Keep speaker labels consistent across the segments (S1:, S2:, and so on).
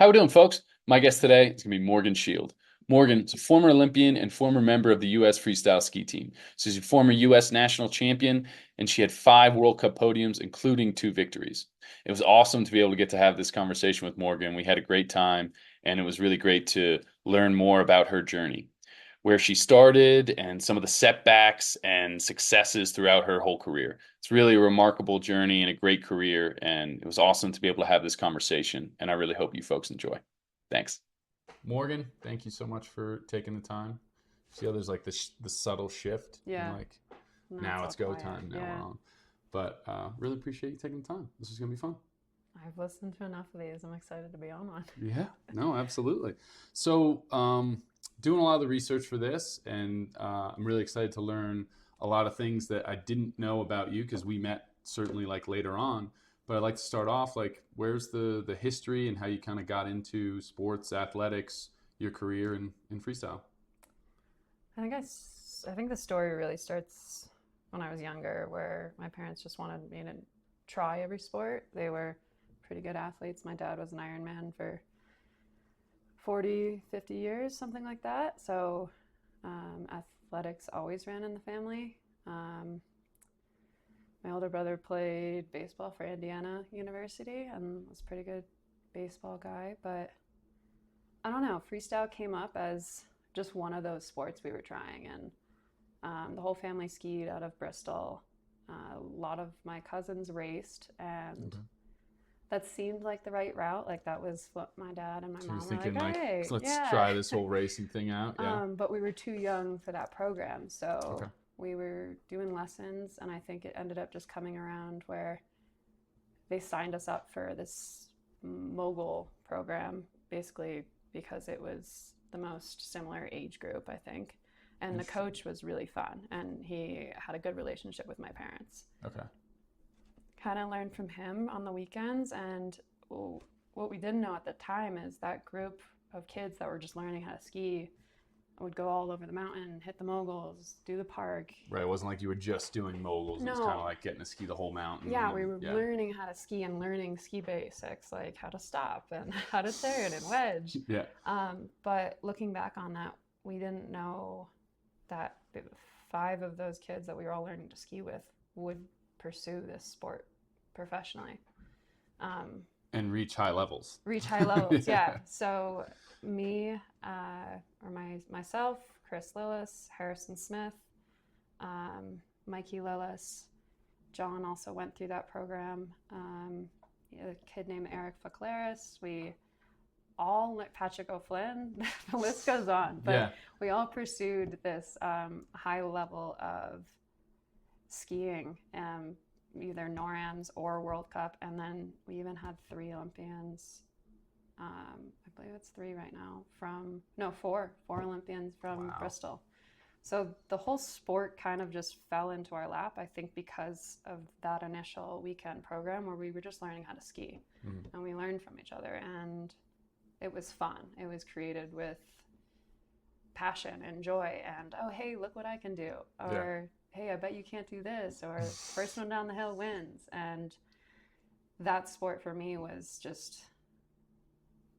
S1: How we doing, folks? My guest today is going to be Morgan Schild. Morgan is a former Olympian and former member of the U.S. freestyle ski team. She's a former U.S. national champion, and she had 5 World Cup podiums, including 2 victories. It was awesome to be able to get to have this conversation with Morgan. We had a great time, and it was really great to learn more about her journey, where she started, and some of the setbacks and successes throughout her whole career. It's really a remarkable journey and a great career, and it was awesome to be able to have this conversation, and I really hope you folks enjoy. Thanks. Morgan, thank you so much for taking the time. See how there's like the subtle shift
S2: Yeah.
S1: and like
S2: No,
S1: now it's
S2: all
S1: go
S2: quiet.
S1: time, now
S2: Yeah.
S1: we're on. But really appreciate you taking the time. This is gonna be fun.
S2: I've listened to enough of these. I'm excited to be on one.
S1: Yeah, no, absolutely. So, doing a lot of the research for this, and I'm really excited to learn a lot of things that I didn't know about you because we met certainly like later on. But I'd like to start off like, where's the history and how you kind of got into sports, athletics, your career in freestyle?
S2: I think the story really starts when I was younger, where my parents just wanted me to try every sport. They were pretty good athletes. My dad was an Ironman for 40, 50 years, something like that. So athletics always ran in the family. Um, my older brother played baseball for Indiana University and was a pretty good baseball guy. But I don't know, freestyle came up as just one of those sports we were trying. And the whole family skied out of Bristol. A lot of my cousins raced, and
S1: Okay.
S2: that seemed like the right route. Like that was what my dad and my
S1: So you're
S2: mom were
S1: thinking
S2: like,
S1: like,
S2: "Hey,
S1: let's
S2: yeah."
S1: try this whole racing thing out, yeah?
S2: But we were too young for that program,
S1: Okay.
S2: so we were doing lessons, and I think it ended up just coming around where they signed us up for this mogul program, basically because it was the most similar age group, I think. And the
S1: Interesting.
S2: coach was really fun, and he had a good relationship with my parents.
S1: Okay.
S2: Kind of learned from him on the weekends. And what we didn't know at the time is that group of kids that were just learning how to ski would go all over the mountain, hit the moguls, do the park.
S1: Right. It wasn't like you were just doing moguls. It was kind of
S2: No,
S1: like getting to ski the whole mountain.
S2: yeah, we
S1: And
S2: were
S1: yeah.
S2: learning how to ski and learning ski basics, like how to stop and how to turn and wedge.
S1: Yeah.
S2: But looking back on that, we didn't know that 5 of those kids that we were all learning to ski with would pursue this sport professionally.
S1: And reach high levels.
S2: Reach high levels,
S1: Yeah.
S2: yeah. So me, myself, Chris Lillis, Harrison Smith, Mikey Lillis, John also went through that program. A kid named Eric Faclaris. We all, Patrick O'Flynn, the list goes on. But
S1: Yeah.
S2: we all pursued this high level of skiing, either NORAMs or World Cup. And then we even had 3 Olympians. I believe it's 3 right now from, no, 4 Olympians from
S1: Wow.
S2: Bristol. So the whole sport kind of just fell into our lap, I think, because of that initial weekend program where we were just learning how to ski.
S1: Mhm.
S2: And we learned from each other, and it was fun. It was created with passion and joy, and oh, hey, look what I can do. Or hey, I bet you can't do this. Or first one down the hill wins. And that sport for me was just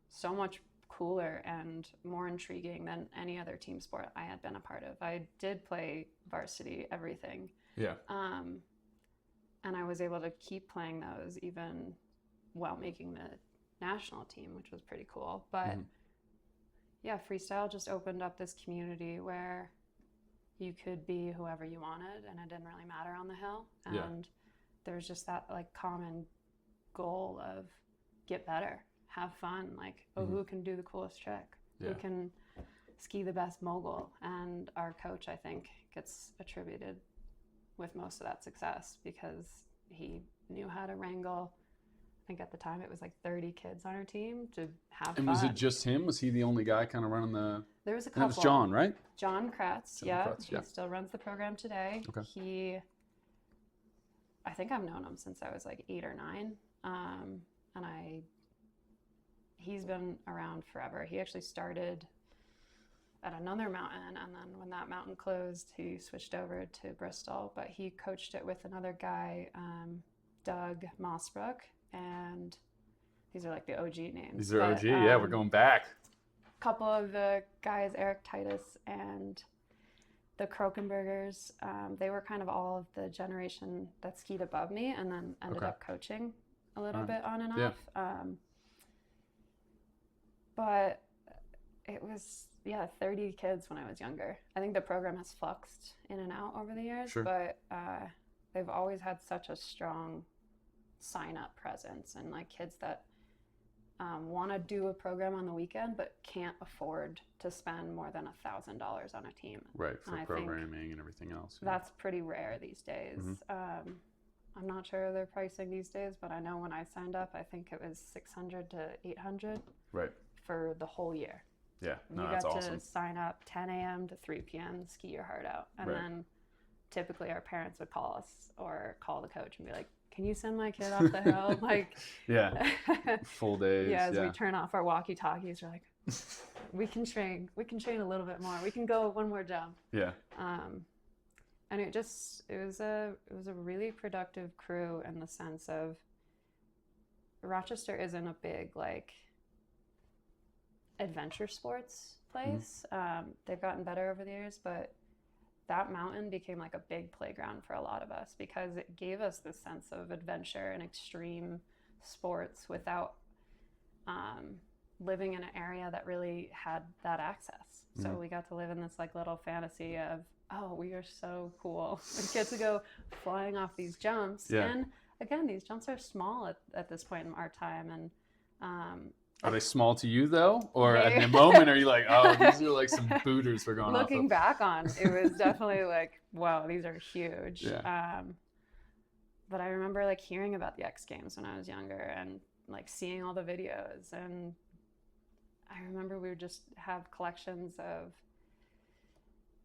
S2: so much cooler and more intriguing than any other team sport I had been a part of. I did play varsity everything.
S1: Yeah.
S2: And I was able to keep playing those even while making the national team, which was pretty cool. But yeah, freestyle just opened up this community where you could be whoever you wanted, and it didn't really matter on the hill. And there's just that like common goal of get better, have fun, like, oh, who can do the coolest trick? Who can ski the best mogul? And our coach, I think, gets attributed with most of that success because he knew how to wrangle. I think at the time it was like 30 kids on our team to have
S1: And
S2: fun.
S1: was it just him? Was he the only guy kind of running the?
S2: There was a
S1: And
S2: couple.
S1: that was John, right?
S2: John Kratz,
S1: John
S2: yeah.
S1: Kratz,
S2: He still runs the program today.
S1: Okay.
S2: I think I've known him since I was like 8 or 9. He's been around forever. He actually started at another mountain, and then when that mountain closed, he switched over to Bristol. But he coached it with another guy, Doug Mossbrook, and these are like the OG names.
S1: These are OG, yeah, we're going back.
S2: A couple of the guys, Eric Titus and the Krokenbergers, they were kind of all of the generation that skied above me and then ended up coaching a little bit on and off. But it was, 30 kids when I was younger. I think the program has fluxed in and out over the years, but they've always had such a strong sign-up presence and like kids that want to do a program on the weekend but can't afford to spend more than $1,000 on a team.
S1: Right, for programming and everything else.
S2: That's pretty rare these days. I'm not sure their pricing these days, but I know when I signed up, I think it was $600 to $800 for the whole year.
S1: Yeah, no,
S2: that's
S1: awesome.
S2: You got to sign up 10 a.m. to 3 p.m., ski your heart out. And then typically our parents would call us or call the coach and be like, can you send my kid off the hill? Like,
S1: full days.
S2: As we turn off our walkie-talkies, we're like, we can train a little bit more. We can go one more jump.
S1: Yeah.
S2: And it was a really productive crew in the sense of Rochester isn't a big like adventure sports place. They've gotten better over the years, but that mountain became like a big playground for a lot of us because it gave us this sense of adventure and extreme sports without living in an area that really had that access. So we got to live in this like little fantasy of, oh, we are so cool. We get to go flying off these jumps. And again, these jumps are small at this point in our time. And
S1: are they small to you though? Or at the moment are you like, oh, these are like some booters we're going off of?
S2: Looking back on, it was definitely like, wow, these are huge. But I remember like hearing about the X Games when I was younger and like seeing all the videos. And I remember we would just have collections of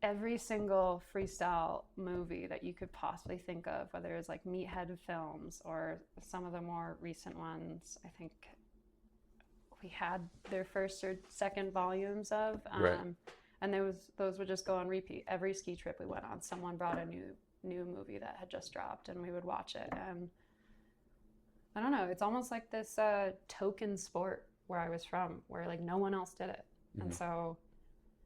S2: every single freestyle movie that you could possibly think of, whether it was like Meathead films or some of the more recent ones. I think we had their first or second volumes of, and those would just go on repeat. Every ski trip we went on, someone brought a new movie that had just dropped, and we would watch it. And I don't know, it's almost like this token sport where I was from, where like no one else did it, and so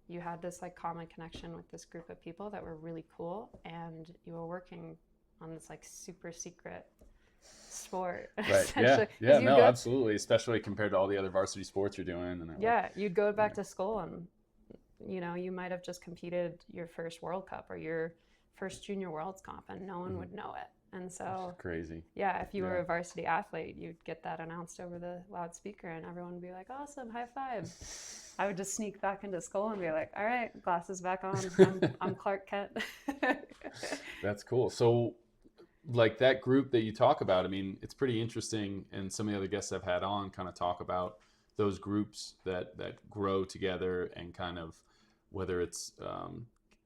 S2: you had this like common connection with this group of people that were really cool, and you were working on this like super secret sport.
S1: Right. Yeah. No, absolutely. Especially compared to all the other varsity sports you're doing. And
S2: you'd go back to school and, you might have just competed your first World Cup or your first Junior Worlds comp and no one would know it. And so
S1: that's crazy.
S2: Yeah, if you were a varsity athlete, you'd get that announced over the loudspeaker and everyone would be like, awesome, high five. I would just sneak back into school and be like, all right, glasses back on. I'm Clark Kent.
S1: That's cool. So like that group that you talk about, I mean, it's pretty interesting. And some of the other guests I've had on kind of talk about those groups that grow together and kind of whether it's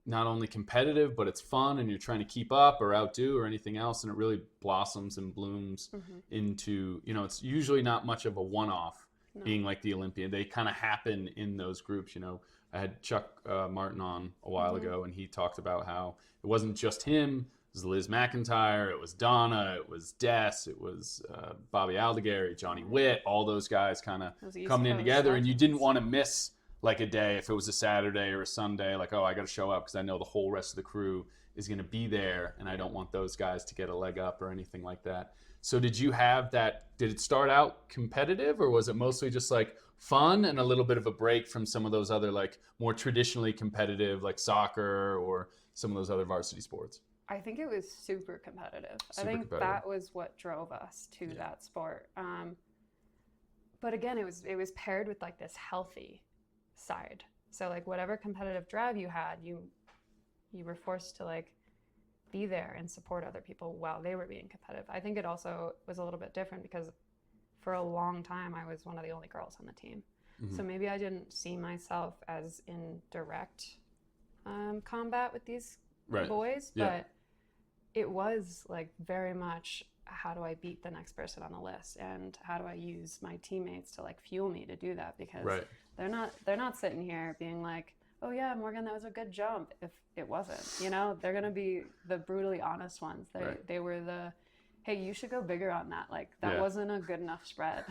S1: not only competitive, but it's fun and you're trying to keep up or outdo or anything else. And it really blossoms and blooms into, it's usually not much of a one-off being like the Olympian. They kind of happen in those groups. I had Chuck Martin on a while ago and he talked about how it wasn't just him. It was Liz McIntyre, it was Donna, it was Des, it was Bobby Aldegari, Johnny Witt, all those guys kind of coming in together. And you didn't want to miss like a day if it was a Saturday or a Sunday, like, oh, I got to show up because I know the whole rest of the crew is going to be there and I don't want those guys to get a leg up or anything like that. So did you have that, did it start out competitive or was it mostly just like fun and a little bit of a break from some of those other like more traditionally competitive like soccer or some of those other varsity sports?
S2: I think it was super competitive. I think that was what drove us to that sport. But again, it was paired with like this healthy side. So like whatever competitive drive you had, you were forced to like be there and support other people while they were being competitive. I think it also was a little bit different because for a long time I was one of the only girls on the team. So maybe I didn't see myself as in direct combat with these boys, but it was like very much how do I beat the next person on the list and how do I use my teammates to like fuel me to do that because they're not sitting here being like, oh yeah, Morgan, that was a good jump if it wasn't, they're going to be the brutally honest ones. They were the, hey, you should go bigger on that. Like, that
S1: Yeah.
S2: wasn't a good enough spread.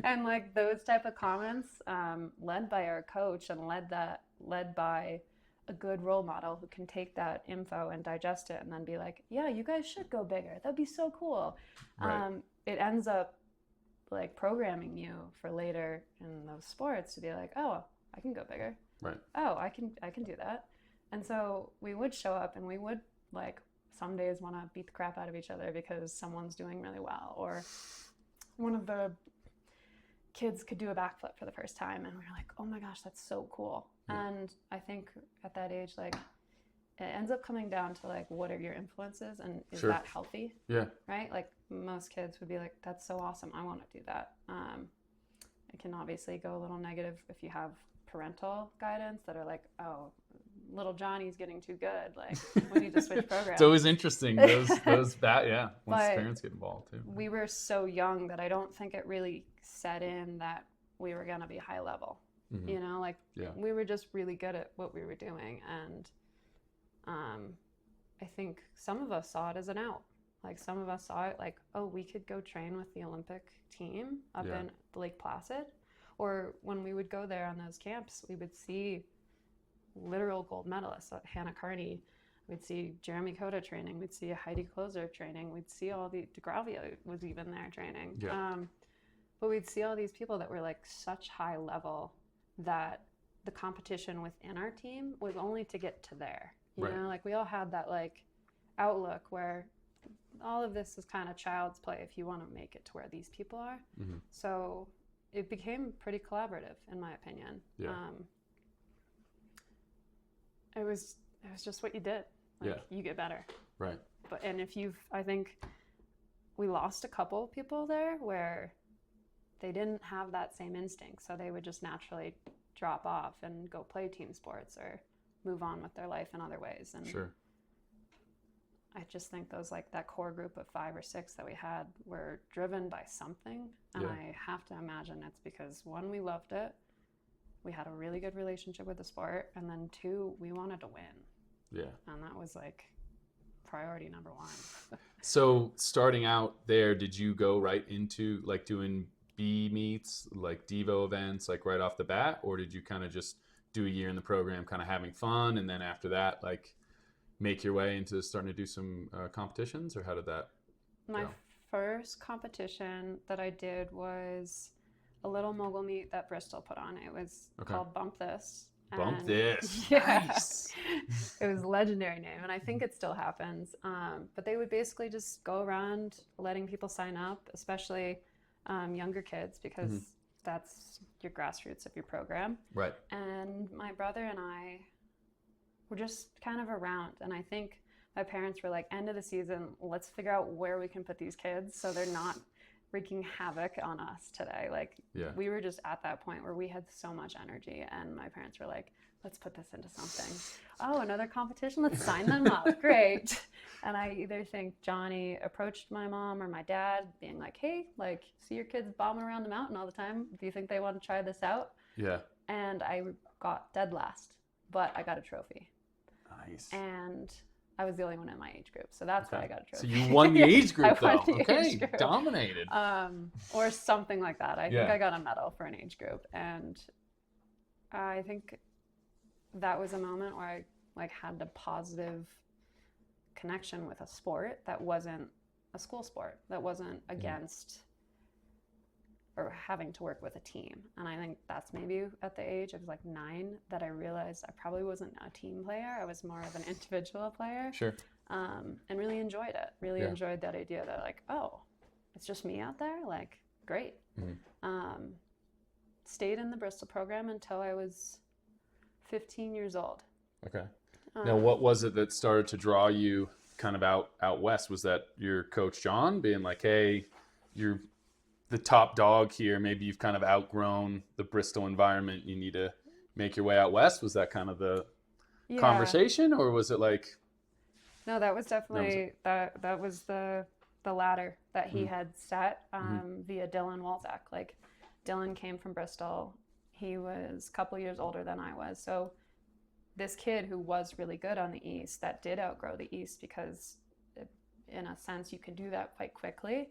S2: And like those type of comments, led by our coach and led by a good role model who can take that info and digest it and then be like, yeah, you guys should go bigger. That'd be so cool.
S1: Right.
S2: It ends up like programming you for later in those sports to be like, oh, I can go bigger.
S1: Right.
S2: Oh, I can do that. And so we would show up and we would like some days want to beat the crap out of each other because someone's doing really well, or one of the kids could do a backflip for the first time and we were like, oh my gosh, that's so cool. Yeah. And I think at that age, like, it ends up coming down to like, what are your influences and is that healthy?
S1: Yeah.
S2: Right? Like most kids would be like, that's so awesome, I want to do that. It can obviously go a little negative if you have parental guidance that are like, oh, little Johnny's getting too good, like we need to switch programs.
S1: It's always interesting those once parents get involved too.
S2: We were so young that I don't think it really set in that we were going to be high level. Mm-hmm. You know, like we were just really good at what we were doing, and I think some of us saw it as an out. Like some of us saw it like, oh, we could go train with the Olympic team up in Lake Placid. Or when we would go there on those camps, we would see literal gold medalists, Hannah Carney. We'd see Jeremy Cota training. We'd see Heidi Kloser training. We'd see all the DeGravia was even there training. Yeah. But we'd see all these people that were like such high level that the competition within our team was only to get to there. You know, like we all had that like outlook where all of this is kind of child's play if you want to make it to where these people are. Mm-hmm. So it became pretty collaborative, in my opinion. Yeah. It was just what you did. Like, you get better.
S1: Right.
S2: But and I think we lost a couple people there where they didn't have that same instinct, so they would just naturally drop off and go play team sports or move on with their life in other ways. And
S1: sure.
S2: I just think those like that core group of 5 or 6 that we had were driven by something, and I have to imagine it's because 1, we loved it. We had a really good relationship with the sport, and then 2, we wanted to win. Yeah. And that was like priority number 1.
S1: So starting out there, did you go right into like doing B meets, like Devo events, like right off the bat, or did you kind of just do a year in the program, kind of having fun, and then after that, like make your way into starting to do some competitions, or how did that
S2: My
S1: go?
S2: First competition that I did was a little mogul meet that Bristol put on. It was called Bump This.
S1: Bump This.
S2: Yeah.
S1: Nice.
S2: It was a legendary name, and I think it still happens. But they would basically just go around letting people sign up, especially younger kids, because that's your grassroots of your program.
S1: Right.
S2: And my brother and I were just kind of around, and I think my parents were like, end of the season, let's figure out where we can put these kids so they're not wreaking havoc on us today. Like we were just at that point where we had so much energy, and my parents were like, let's put this into something. Oh, another competition, let's sign them up. Great. And I either think Johnny approached my mom or my dad being like, hey, like, see your kids bombing around the mountain all the time, do you think they want to try this out? Yeah. And I got dead last, but I got a trophy.
S1: Nice.
S2: And I was the only one in my age group, so that's why I got a trophy.
S1: So you won the age group, though.
S2: Age group.
S1: Dominated.
S2: Or something like that. I think I got a medal for an age group, and I think that was a moment where I like had a positive connection with a sport that wasn't a school sport, that wasn't against or having to work with a team. And I think that's maybe at the age of like 9 that I realized I probably wasn't a team player. I was more of an individual player.
S1: Sure.
S2: And really enjoyed it. Really enjoyed that idea that like, oh, it's just me out there? Like, great. Stayed in the Bristol program until I was 15 years old.
S1: Okay. Now, what was it that started to draw you kind of out west? Was that your coach, John, being like, hey, you're the top dog here, maybe you've kind of outgrown the Bristol environment, you need to make your way out west? Was that kind of the conversation, or was it like...
S2: No, that was definitely that was the ladder that he had set via Dylan Walzak. Like, Dylan came from Bristol. He was a couple years older than I was, so this kid who was really good on the East, that did outgrow the East because in a sense, you can do that quite quickly.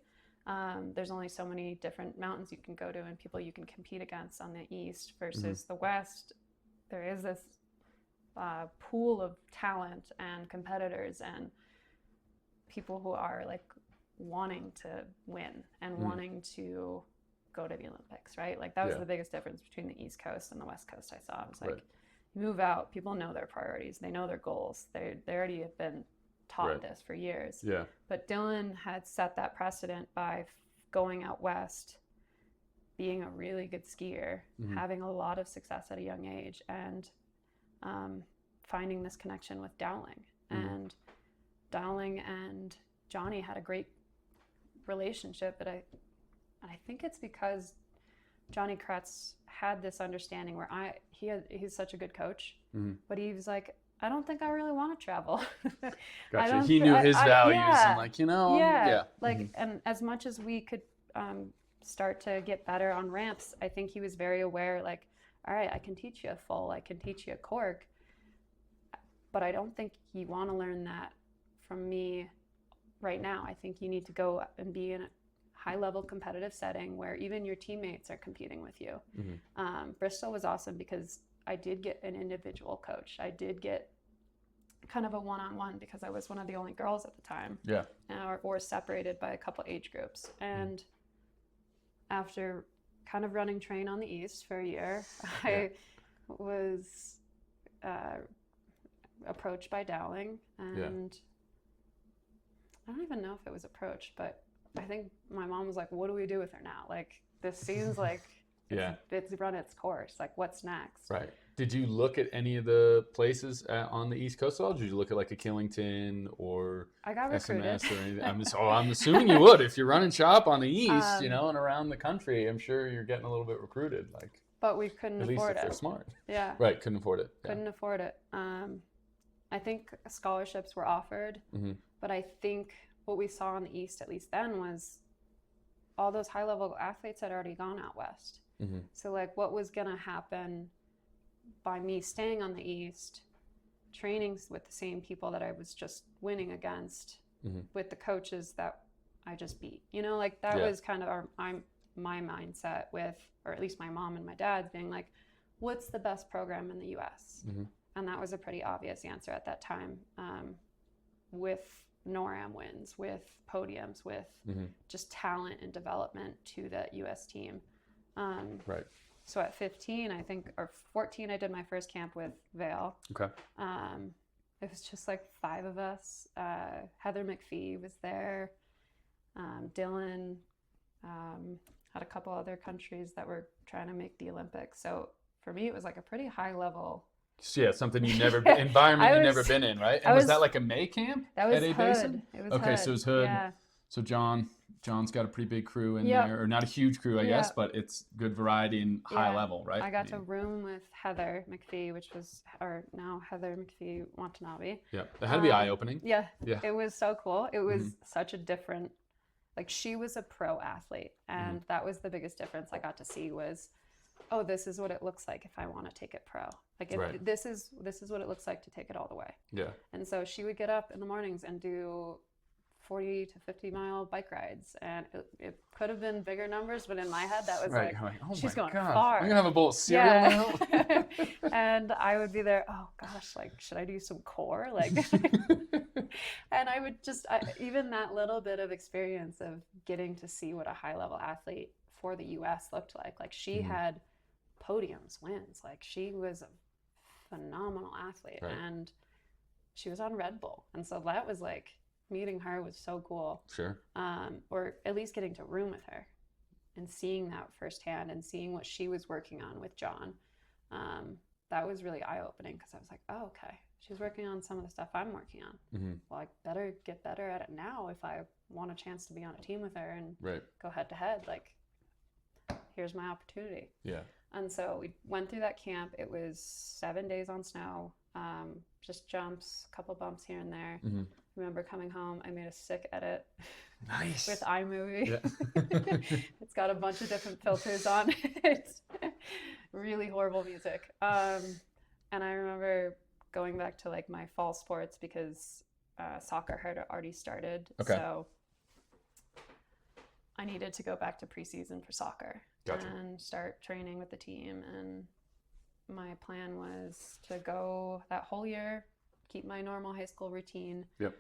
S2: There's only so many different mountains you can go to and people you can compete against on the east versus the west. There is this pool of talent and competitors and people who are like wanting to win and wanting to go to the Olympics, right? Like that was the biggest difference between the East Coast and the West Coast I saw. It was like, you move out, people know their priorities, they know their goals, they already have been taught this for years.
S1: Yeah.
S2: But Dylan had set that precedent by going out west, being a really good skier, having a lot of success at a young age, and finding this connection with Dowling. And Dowling and Johnny had a great relationship, but I think it's because Johnny Kretz had this understanding where he's such a good coach, but he was like, I don't think I really want to travel.
S1: Gotcha. He knew his values and like,
S2: like, and as much as we could start to get better on ramps, I think he was very aware, like, all right, I can teach you a full, I can teach you a cork, but I don't think you want to learn that from me right now. I think you need to go and be in a high-level competitive setting where even your teammates are competing with you. Bristol was awesome because I did get an individual coach. I did get kind of a one-on-one because I was one of the only girls at the time.
S1: Yeah.
S2: Or separated by a couple age groups. And after kind of running train on the East for a year, I was approached by Dowling, and I don't even know if it was approached, but I think my mom was like, what do we do with her now? Like, this seems like it's run its course. Like, what's next?
S1: Right. Did you look at any of the places on the East Coast at all? Did you look at like a Killington or
S2: I got recruited.
S1: SMS or anything? I'm assuming you would. If you're running shop on the East, and around the country, I'm sure you're getting a little bit recruited. Like,
S2: but we couldn't afford it.
S1: At least if they're smart.
S2: Yeah.
S1: Right. Couldn't afford it.
S2: Couldn't afford it. I think scholarships were offered, but I think what we saw on the East, at least then, was all those high-level athletes had already gone out west. So like, what was going to happen by me staying on the East, training with the same people that I was just winning against, with the coaches that I just beat? You know, like that was kind of my mindset with, or at least my mom and my dad's being like, what's the best program in the U.S.? And that was a pretty obvious answer at that time, with NORAM wins, with Podiums, with just talent and development to the U.S. team.
S1: Right.
S2: So at 15, I think, or 14, I did my first camp with Vail.
S1: Okay.
S2: It was just like 5 of us. Heather McPhee was there. Dylan, had a couple other countries that were trying to make the Olympics. So for me, it was like a pretty high level.
S1: Yeah, something you've never environment you've never been in, right? And was that like a May camp?
S2: That was
S1: at A
S2: Hood.
S1: Basin?
S2: It was
S1: okay,
S2: Hood.
S1: so it was Hood.
S2: Yeah.
S1: So John's got a pretty big crew in there, or not a huge crew, I guess, but it's good variety and high level, right?
S2: I got to room with Heather McPhee, which was, or now Heather McPhee Watanabe.
S1: Yeah, that had to be eye-opening.
S2: Yeah, it was so cool. It was such a different, like, she was a pro athlete, and that was the biggest difference I got to see was, oh, this is what it looks like if I want to take it pro. Like, if this is what it looks like to take it all the way. Yeah. And so she would get up in the mornings and do 40 to 50 mile bike rides, and it could have been bigger numbers, but in my head that was like, oh, she's going far.
S1: I'm gonna have a bowl of cereal now.
S2: And I would be there, oh gosh, like, should I do some core, like? And I would just even that little bit of experience of getting to see what a high level athlete for the US looked like she had Podiums wins, like she was a phenomenal athlete, and she was on Red Bull, and so that was like, meeting her was so cool. Sure. Or at least getting to room with her and seeing that firsthand and seeing what she was working on with John. That was really eye-opening because I was like, oh, okay, she's working on some of the stuff I'm working on. Well, I better get better at it now if I want a chance to be on a team with her and go head to head. Like, here's my opportunity. Yeah. And so we went through that camp. It was 7 days on snow, just jumps, a couple bumps here and there. I remember coming home, I made a sick edit. Nice. With iMovie. Yeah. It's got a bunch of different filters on it. Really horrible music. And I remember going back to like my fall sports because soccer had already started.
S1: Okay.
S2: So I needed to go back to preseason for soccer.
S1: Gotcha.
S2: And start training with the team. And my plan was to go that whole year, keep my normal high school routine.
S1: Yep.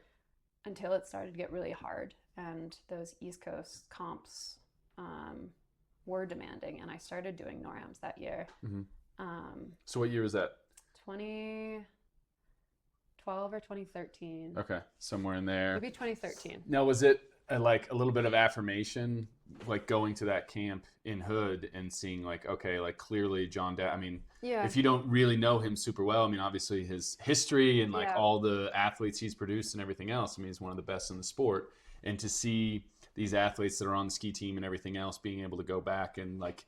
S2: Until it started to get really hard. And those East Coast comps were demanding. And I started doing NORAMs that year.
S1: Mm-hmm. So what year was that?
S2: 2012 or 2013.
S1: Okay, somewhere in there.
S2: Maybe 2013.
S1: Now, was it like a little bit of affirmation, like going to that camp in Hood and seeing like, okay, like clearly John I mean,
S2: Yeah.
S1: if you don't really know him super well, I mean, obviously his history and like all the athletes he's produced and everything else, I mean, he's one of the best in the sport. And to see these athletes that are on the ski team and everything else being able to go back and like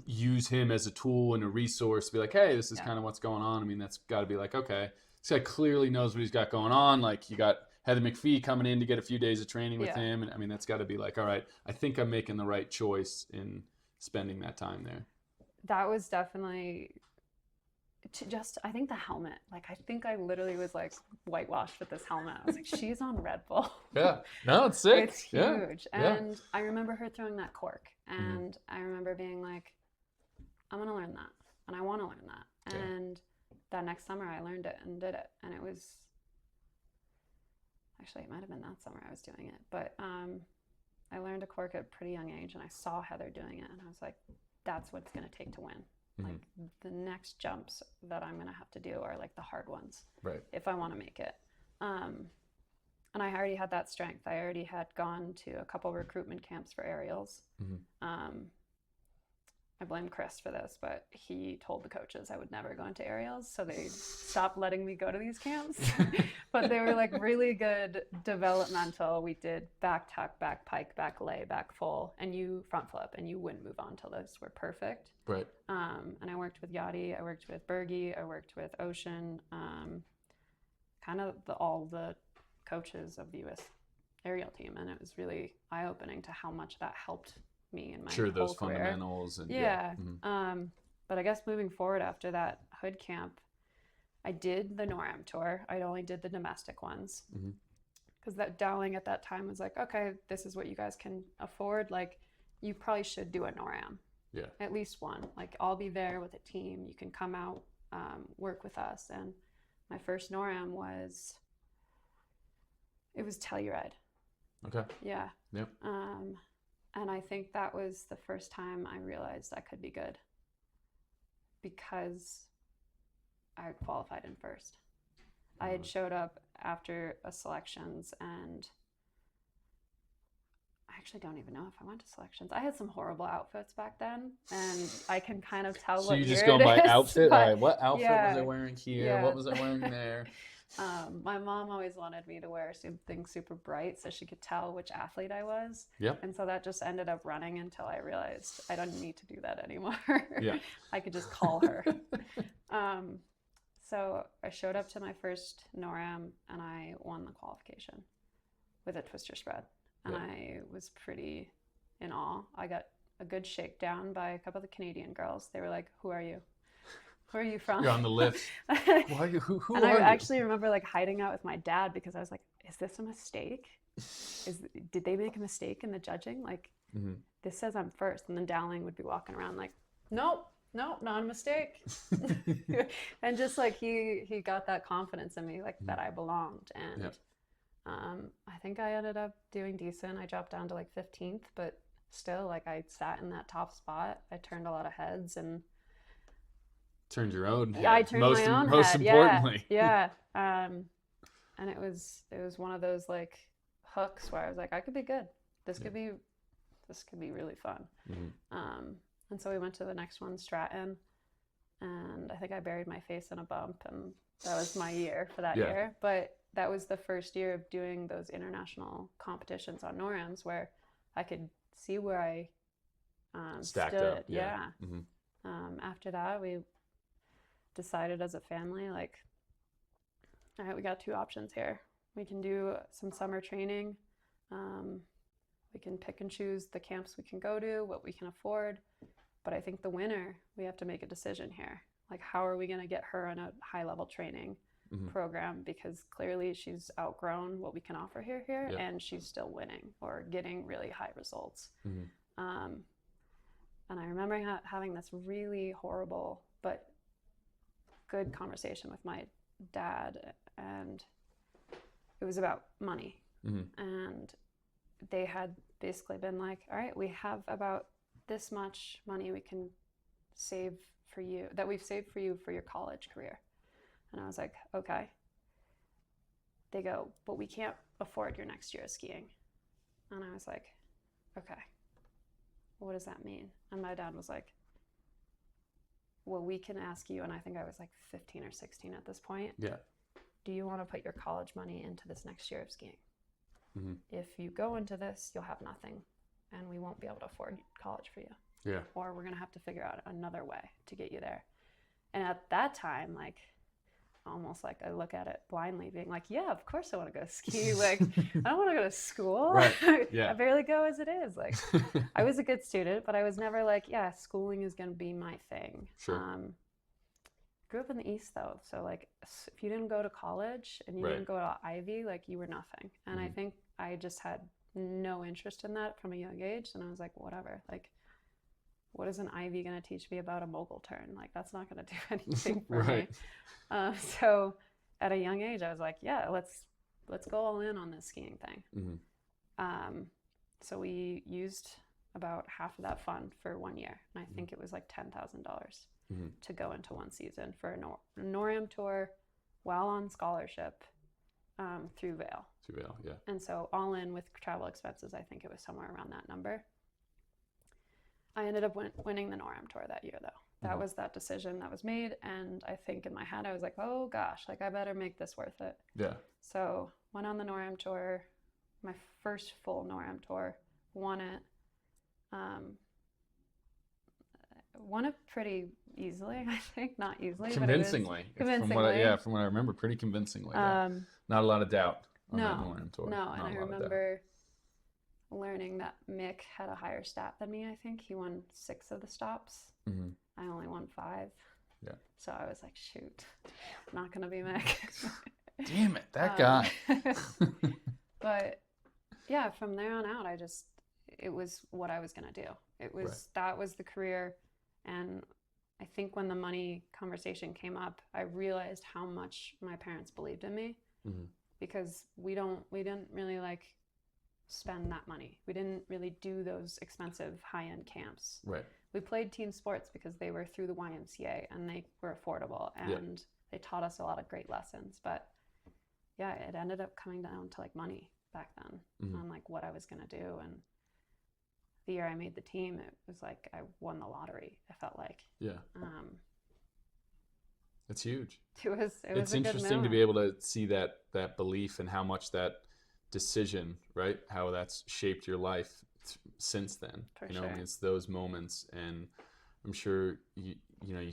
S1: use him as a tool and a resource to be like, hey, this is kind of what's going on. I mean, that's got to be like, okay, this guy clearly knows what he's got going on. Like, you got Heather McPhee coming in to get a few days of training with him. And I mean, that's got to be like, all right, I think I'm making the right choice in spending that time there.
S2: That was definitely I think the helmet, like, I think I literally was like whitewashed with this helmet. I was like, she's on Red Bull.
S1: Yeah. No, it's sick.
S2: It's huge. And I remember her throwing that cork. And I remember being like, I'm going to learn that. And I want to learn that. And that next summer I learned it and did it. And it was, actually, it might have been that summer I was doing it. But I learned a cork at a pretty young age. And I saw Heather doing it. And I was like, that's what it's going to take to win. Like, the next jumps that I'm going to have to do are like the hard ones. Right. If I want to make it. And I already had that strength. I already had gone to a couple recruitment camps for aerials. I blame Chris for this, but he told the coaches I would never go into aerials, so they stopped letting me go to these camps. But they were like really good developmental. We did back tuck, back pike, back lay, back full, and you front flip, and you wouldn't move on till those were perfect. Right. And I worked with Yachty, I worked with Bergie, I worked with Ocean, kind of all the coaches of the U.S. aerial team, and it was really eye-opening to how much that helped me in my whole
S1: those
S2: career.
S1: Fundamentals and
S2: but I guess moving forward after that Hood camp, I did the NORAM tour. I only did the domestic ones because that Dowling at that time was like, okay, this is what you guys can afford. Like, you probably should do a NORAM. Yeah. At least one. Like, I'll be there with a team. You can come out, work with us. And my first NORAM was Telluride. Okay. Yeah. Yep. And I think that was the first time I realized I could be good because I qualified in first. I had showed up after a selections, and I actually don't even know if I went to selections. I had some horrible outfits back then, and I can kind of tell what year it is. So you just go by
S1: outfit? All right, what outfit was I wearing here? Yeah. What was I wearing there?
S2: My mom always wanted me to wear something super bright so she could tell which athlete I was.
S1: Yep.
S2: And so that just ended up running until I realized I don't need to do that anymore. Yeah. I could just call her. So I showed up to my first NORAM and I won the qualification with a twister spread. And I was pretty in awe. I got a good shakedown by a couple of the Canadian girls. They were like, "Who are you? Where are you from?"
S1: You're on the list. Who are you? Who
S2: and
S1: are
S2: I
S1: you?
S2: actually remember like hiding out with my dad because I was like, is this a mistake? Did they make a mistake in the judging? Like, this says I'm first. And then Dowling would be walking around like, nope, not a mistake. And just like he got that confidence in me, like that I belonged. And I think I ended up doing decent. I dropped down to like 15th, but still, like, I sat in that top spot. I turned a lot of heads and
S1: turned your own head.
S2: Yeah, I turned my own
S1: most
S2: head.
S1: importantly.
S2: Yeah. And it was one of those like hooks where I was like, I could be good. This could be really fun. And so we went to the next one, Stratton, and I think I buried my face in a bump, and that was my year for that year. But that was the first year of doing those international competitions on NORAMs where I could see where I
S1: stacked
S2: stood.
S1: up. Yeah.
S2: After that, we decided as a family, like, all right, we got two options here. We can do some summer training. We can pick and choose the camps we can go to, what we can afford. But I think the winter, we have to make a decision here. Like, how are we going to get her on a high level training? program because clearly she's outgrown what we can offer here, and she's still winning or getting really high results. And I remember having this really horrible but good conversation with my dad, and it was about money. And they had basically been like, all right, we have about this much money we can save for you, that we've saved for you for your college career. And I was like, okay. They go, but we can't afford your next year of skiing. And I was like, okay, what does that mean? And my dad was like, well, we can ask you, and I think I was like 15 or 16 at this point.
S1: Yeah.
S2: Do you want to put your college money into this next year of skiing? If you go into this, you'll have nothing, and we won't be able to afford college for you.
S1: Yeah.
S2: Or we're going to have to figure out another way to get you there. And at that time, like, almost like I look at it blindly, being like, yeah, of course I want to go ski. Like, I don't want to go to school.
S1: Right. Yeah.
S2: I barely go as it is. Like, I was a good student, but I was never like, yeah, schooling is going to be my thing.
S1: Sure.
S2: Grew up in the East, though. So, like, if you didn't go to college and you didn't go to Ivy, like, you were nothing. And I think I just had no interest in that from a young age. And I was like, whatever. Like, what is an Ivy going to teach me about a mogul turn? Like, that's not going to do anything for me. So at a young age, I was like, yeah, let's go all in on this skiing thing. So we used about half of that fund for 1 year. And I think it was like $10,000 to go into one season for a NORAM tour while on scholarship through Vail.
S1: Through Vail, yeah.
S2: And so all in with travel expenses, I think it was somewhere around that number. I ended up winning the NORAM tour that year, though. That was that decision that was made, and I think in my head I was like, oh gosh, like I better make this worth it. Yeah. So went on the NORAM tour, my first full NORAM tour, won it. Won it pretty easily, I think. Not easily,
S1: convincingly.
S2: But convincingly.
S1: From what I remember, pretty convincingly. Yeah. Not a lot of doubt on that NORAM tour.
S2: No, and I remember learning that Mick had a higher stat than me, I think. He won 6 of the stops. I only won 5. Yeah. So I was like, shoot, not going to be Mick.
S1: Damn it, that guy.
S2: But yeah, from there on out, it was what I was going to do. That was the career. And I think when the money conversation came up, I realized how much my parents believed in me because we didn't really like spend that money. We didn't really do those expensive high-end camps. Right. We played team sports because they were through the YMCA and they were affordable and they taught us a lot of great lessons. But yeah, it ended up coming down to like money back then on like what I was going to do. And the year I made the team, it was like I won the lottery. I felt like. Yeah.
S1: It's huge.
S2: It's
S1: interesting to be able to see that belief and how much that decision, right? How that's shaped your life since then. For sure. I mean, it's those moments, and I'm sure you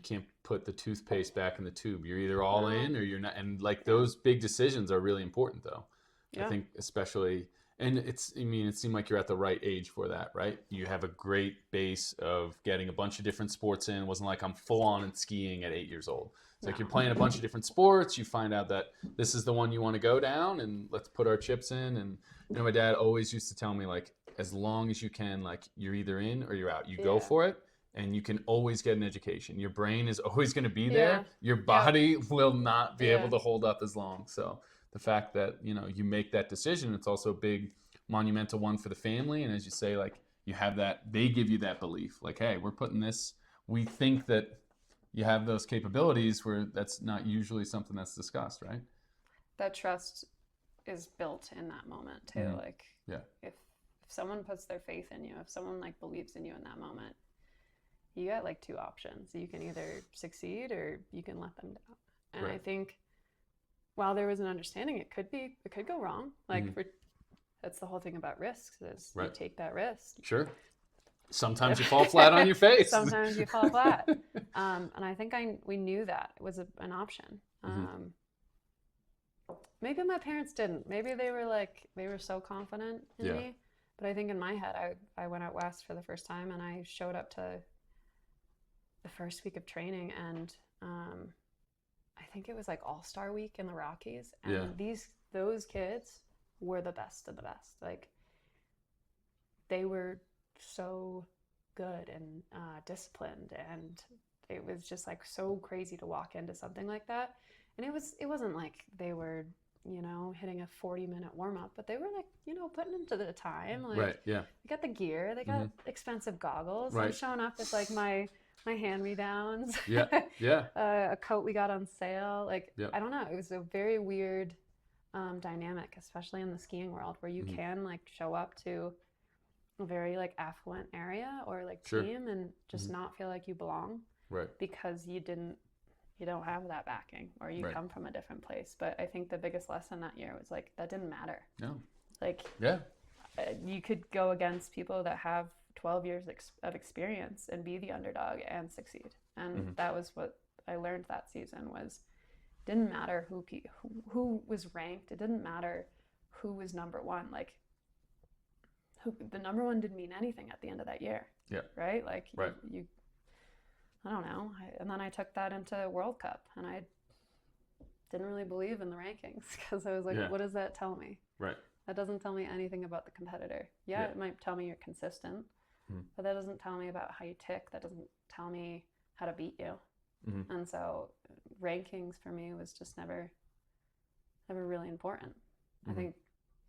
S1: can't put the toothpaste back in the tube. You're either all in or you're not. And like those big decisions are really important, though. Yeah. I think especially, and it seemed like you're at the right age for that, right? You have a great base of getting a bunch of different sports in. It wasn't like I'm full on in skiing at 8 years old. It's like you're playing a bunch of different sports. You find out that this is the one you want to go down, and let's put our chips in. And my dad always used to tell me, like, as long as you can, like, you're either in or you're out. You go for it, and you can always get an education. Your brain is always going to be there. Your body will not be able to hold up as long. So the fact that you make that decision, it's also a big monumental one for the family. And as you say, like, you have that, they give you that belief, like, hey, we're putting this. We think that you have those capabilities where that's not usually something that's discussed, right?
S2: That trust is built in that moment too. Like, if someone puts their faith in you, if someone like believes in you in that moment, you got like 2 options. You can either succeed or you can let them down. And I think while there was an understanding, it could go wrong. Like that's the whole thing about risks is you take that risk.
S1: Sure. Sometimes you fall flat on your face.
S2: Sometimes you fall flat. And I think we knew that it was an option. Maybe my parents didn't. Maybe they were so confident in me. But I think in my head, I went out west for the first time and I showed up to the first week of training and I I think it was like All-Star Week in the Rockies, and
S1: Yeah.
S2: those kids were the best of the best. Like they were so good and disciplined, and it was just like so crazy to walk into something like that. And it wasn't like they were, you know, hitting a 40-minute warm up, but they were like, you know, putting into the time. Like
S1: Right. Yeah.
S2: they got the gear, they got expensive goggles. I'm
S1: Right.
S2: showing up with like my hand-me-downs,
S1: Yeah. Yeah.
S2: a coat we got on sale. Like
S1: Yeah.
S2: I don't know, it was a very weird dynamic, especially in the skiing world, where you can like show up to a very like affluent area or like
S1: Sure.
S2: team and just not feel like you belong
S1: Right.
S2: because you don't have that backing, or you
S1: Right.
S2: come from a different place. But I think the biggest lesson that year was like that didn't matter.
S1: No.
S2: Like
S1: Yeah.
S2: you could go against people that have 12 years of experience and be the underdog and succeed. And that was what I learned that season was didn't matter who was ranked. It didn't matter who was number one. Like the number one didn't mean anything at the end of that year.
S1: Yeah.
S2: Right? Like
S1: Right.
S2: you I don't know. And then I took that into World Cup, and I didn't really believe in the rankings because I was like, what does that tell me?
S1: Right.
S2: That doesn't tell me anything about the competitor. Yeah, it might tell me you're consistent, but that doesn't tell me about how you tick. That doesn't tell me how to beat you. And so rankings for me was just never really important. I think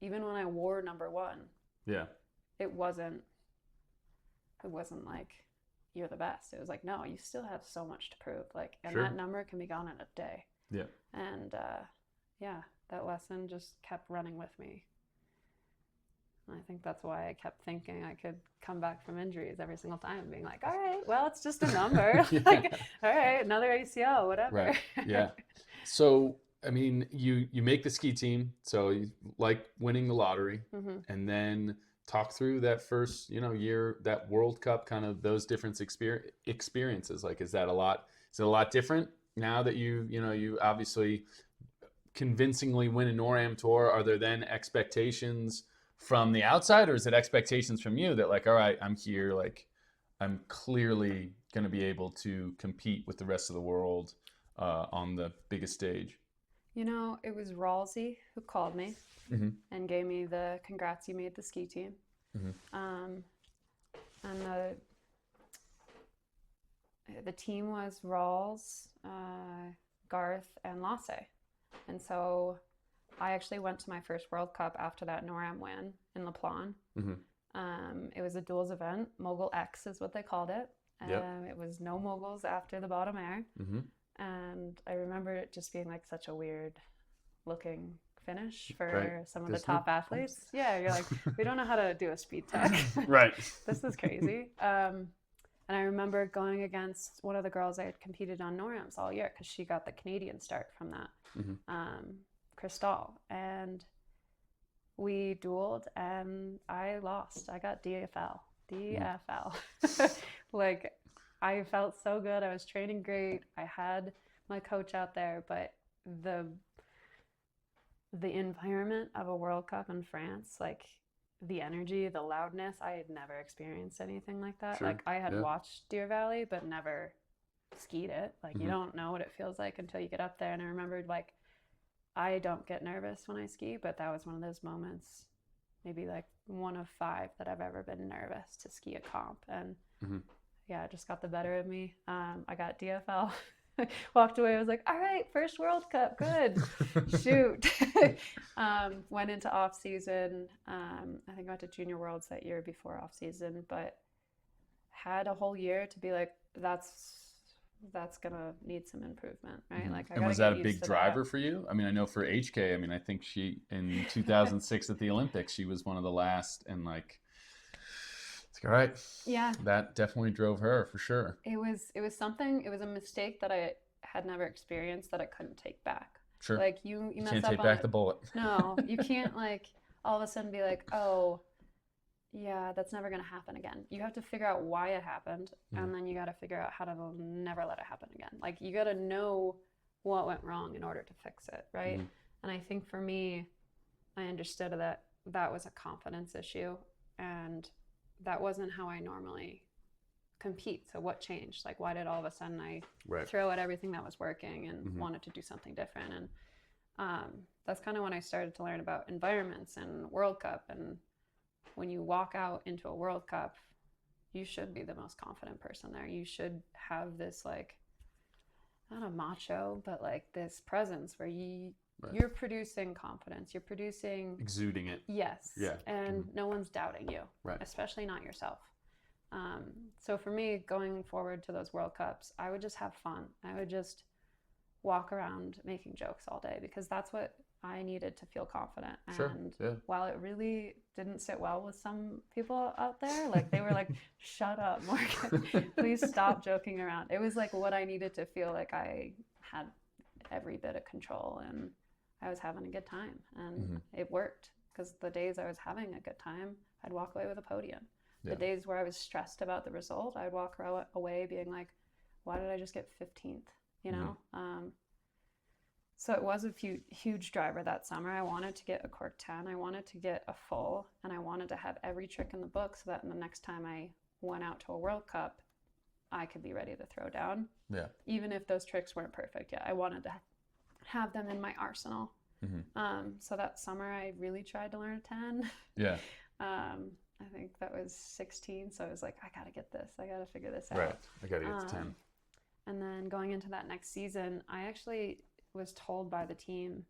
S2: even when I wore number one, it wasn't like you're the best. It was like, no, you still have so much to prove. Like, and that number can be gone in a day.
S1: Yeah.
S2: And that lesson just kept running with me. And I think that's why I kept thinking I could come back from injuries every single time, being like, all right, well, it's just a number. Like, all right, another ACL, whatever.
S1: Right. Yeah. So, I mean, you make the ski team, so you like winning the lottery, and then talk through that first, year, that World Cup, kind of those different experiences. Like, is it a lot different now that you obviously convincingly win a NORAM tour? Are there then expectations from the outside, or is it expectations from you that like, all right, I'm here, like I'm clearly going to be able to compete with the rest of the world on the biggest stage?
S2: It was Ralsei who called me and gave me the congrats, you made the ski team. And the team was Rawls, Garth, and Lasse. And so I actually went to my first World Cup after that NORAM win in La Plagne. It was a duels event. Mogul X is what they called it. It was no moguls after the bottom air. And I remember it just being like such a weird looking finish for some of the top athletes. Yeah, you're like, we don't know how to do a speed tech.
S1: Right.
S2: This is crazy. And I remember going against one of the girls I had competed on NORAMs all year because she got the Canadian start from that, Cristal. And we dueled and I lost. I got DFL. Like, I felt so good. I was training great. I had my coach out there, but the environment of a World Cup in France, like the energy, the loudness, I had never experienced anything like that. Like I had watched Deer Valley, but never skied it. Like you don't know what it feels like until you get up there. And I remembered like, I don't get nervous when I ski, but that was one of those moments, maybe like one of 5 that I've ever been nervous to ski a comp. And it just got the better of me. I got DFL, walked away. I was like, all right, first World Cup, good. Shoot. Went into off season. I think I went to Junior Worlds that year before off season, but had a whole year to be like, that's gonna need some improvement, right? Like,
S1: and was that a big driver for you? I mean, I know for HK, I mean, I think she in 2006 at the Olympics, she was one of the last, and like, all right.
S2: Yeah.
S1: That definitely drove her for sure.
S2: It was something, it was a mistake that I had never experienced that I couldn't take back.
S1: Sure.
S2: Like you mess
S1: can't
S2: up
S1: take
S2: on
S1: back
S2: it.
S1: the bullet.
S2: No, you can't like all of a sudden be like, oh, yeah, that's never going to happen again. You have to figure out why it happened, and then you got to figure out how to never let it happen again. Like you got to know what went wrong in order to fix it, right? And I think for me, I understood that was a confidence issue, and that wasn't how I normally compete. So what changed? Like, why did all of a sudden I
S1: Right.
S2: throw at everything that was working and
S1: Mhm.
S2: wanted to do something different? And that's kind of when I started to learn about environments and World Cup. And when you walk out into a World Cup, you should be the most confident person there. You should have this, like, not a macho, but like this presence where you're producing confidence. You're producing
S1: Exuding it.
S2: yes.
S1: Yeah.
S2: And no one's doubting you,
S1: Right.
S2: especially not yourself. So for me, going forward to those World Cups, I would just have fun. I would just walk around making jokes all day because that's what I needed to feel confident.
S1: Sure.
S2: And
S1: Yeah.
S2: while it really didn't sit well with some people out there, like they were like, shut up, Morgan, please stop joking around. It was like what I needed to feel like I had every bit of control and I was having a good time. And it worked because the days I was having a good time, I'd walk away with a podium. The days where I was stressed about the result, I'd walk away being like, why did I just get 15th? You know? So it was a huge driver that summer. I wanted to get a cork 10. I wanted to get a full, and I wanted to have every trick in the book so that the next time I went out to a World Cup, I could be ready to throw down. Yeah. Even if those tricks weren't perfect. Yeah, I wanted to have them in my arsenal. So that summer, I really tried to learn a 10. Yeah. I think that was 16. So I was like, I got to get this. I got to figure this out.
S1: Right. I got to get to 10.
S2: And then going into that next season, I actually was told by the team,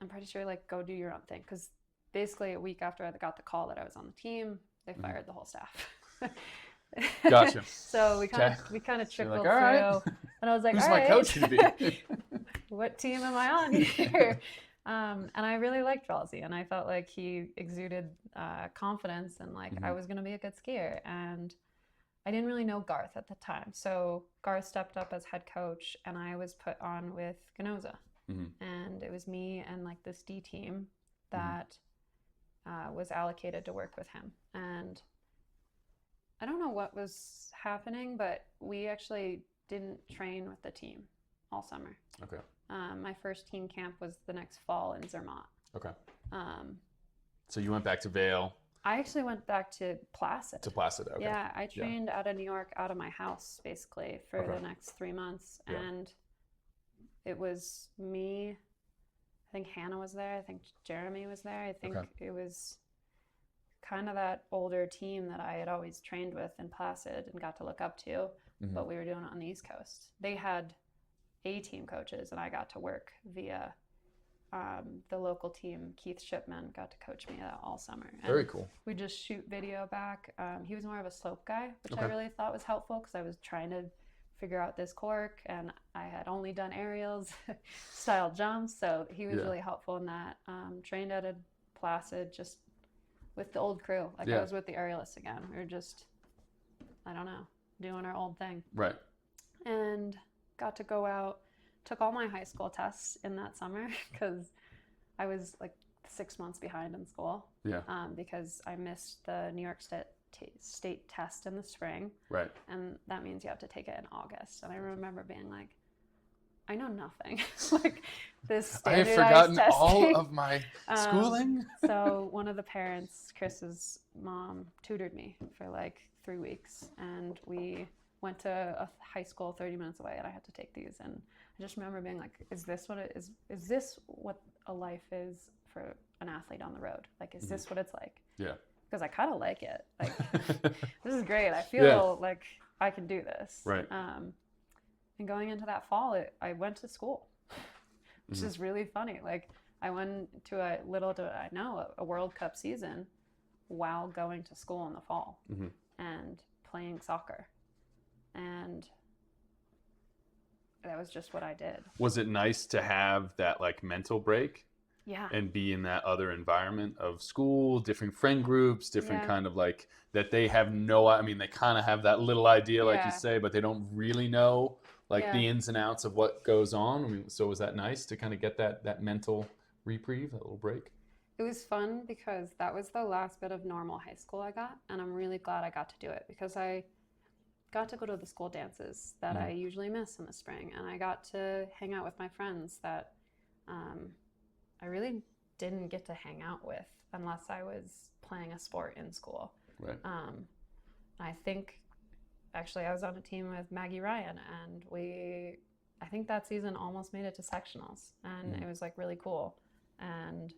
S2: I'm pretty sure, like, go do your own thing. Because basically a week after I got the call that I was on the team, they fired the whole staff.
S1: Gotcha.
S2: So we kind of trickled
S1: like, all right.
S2: through. And I was like,
S1: who's
S2: all
S1: my
S2: right.
S1: coach going to be?
S2: What team am I on here? And I really liked Halsey, and I felt like he exuded confidence and like I was going to be a good skier. And I didn't really know Garth at the time. So Garth stepped up as head coach and I was put on with Ganoza. And it was me and like this D team that was allocated to work with him. And I don't know what was happening, but we actually didn't train with the team all summer.
S1: Okay.
S2: My first team camp was the next fall in Zermatt.
S1: Okay. So you went back to Vail.
S2: I actually went back to Placid.
S1: To Placid, okay.
S2: Yeah, I trained out of New York, out of my house, basically, for the next 3 months. Yeah. And it was me, I think Hannah was there, I think Jeremy was there. I think it was kind of that older team that I had always trained with in Placid and got to look up to, but we were doing it on the East Coast. They had A-team coaches, and I got to work via the local team. Keith Shipman got to coach me all summer. And
S1: very cool.
S2: We just shoot video back. He was more of a slope guy, which I really thought was helpful because I was trying to figure out this cork, and I had only done aerials style jumps, so he was really helpful in that. Trained out of Placid just with the old crew. Like I was with the aerialists again. We were just, I don't know, doing our old thing.
S1: Right.
S2: And got to go out, took all my high school tests in that summer because I was like 6 months behind in school. Yeah. Because I missed the New York State test in the spring. Right. And that means you have to take it in August. And I remember being like, I know nothing. Like this standardized
S1: I have forgotten
S2: testing.
S1: all of my schooling.
S2: So one of the parents, Chris's mom, tutored me for like 3 weeks, and we went to a high school 30 minutes away, and I had to take these. And I just remember being like, is this what it is? Is this what a life is for an athlete on the road? Like, is this what it's like? Yeah. Because I kind of like it. Like, this is great. I feel like I can do this. Right. And going into that fall, I went to school, which is really funny. Like, I went to a World Cup season while going to school in the fall and playing soccer. And that was just what I did.
S1: Was it nice to have that like mental break?
S2: Yeah.
S1: And be in that other environment of school, different friend groups, different kind of like that they have I mean, they kind of have that little idea, like you say, but they don't really know like the ins and outs of what goes on. I mean, so was that nice to kind of get that mental reprieve, that little break?
S2: It was fun because that was the last bit of normal high school I got. And I'm really glad I got to do it because I got to go to the school dances that I usually miss in the spring. And I got to hang out with my friends that I really didn't get to hang out with unless I was playing a sport in school. Right. I think actually I was on a team with Maggie Ryan, and I think that season almost made it to sectionals, and it was like really cool. And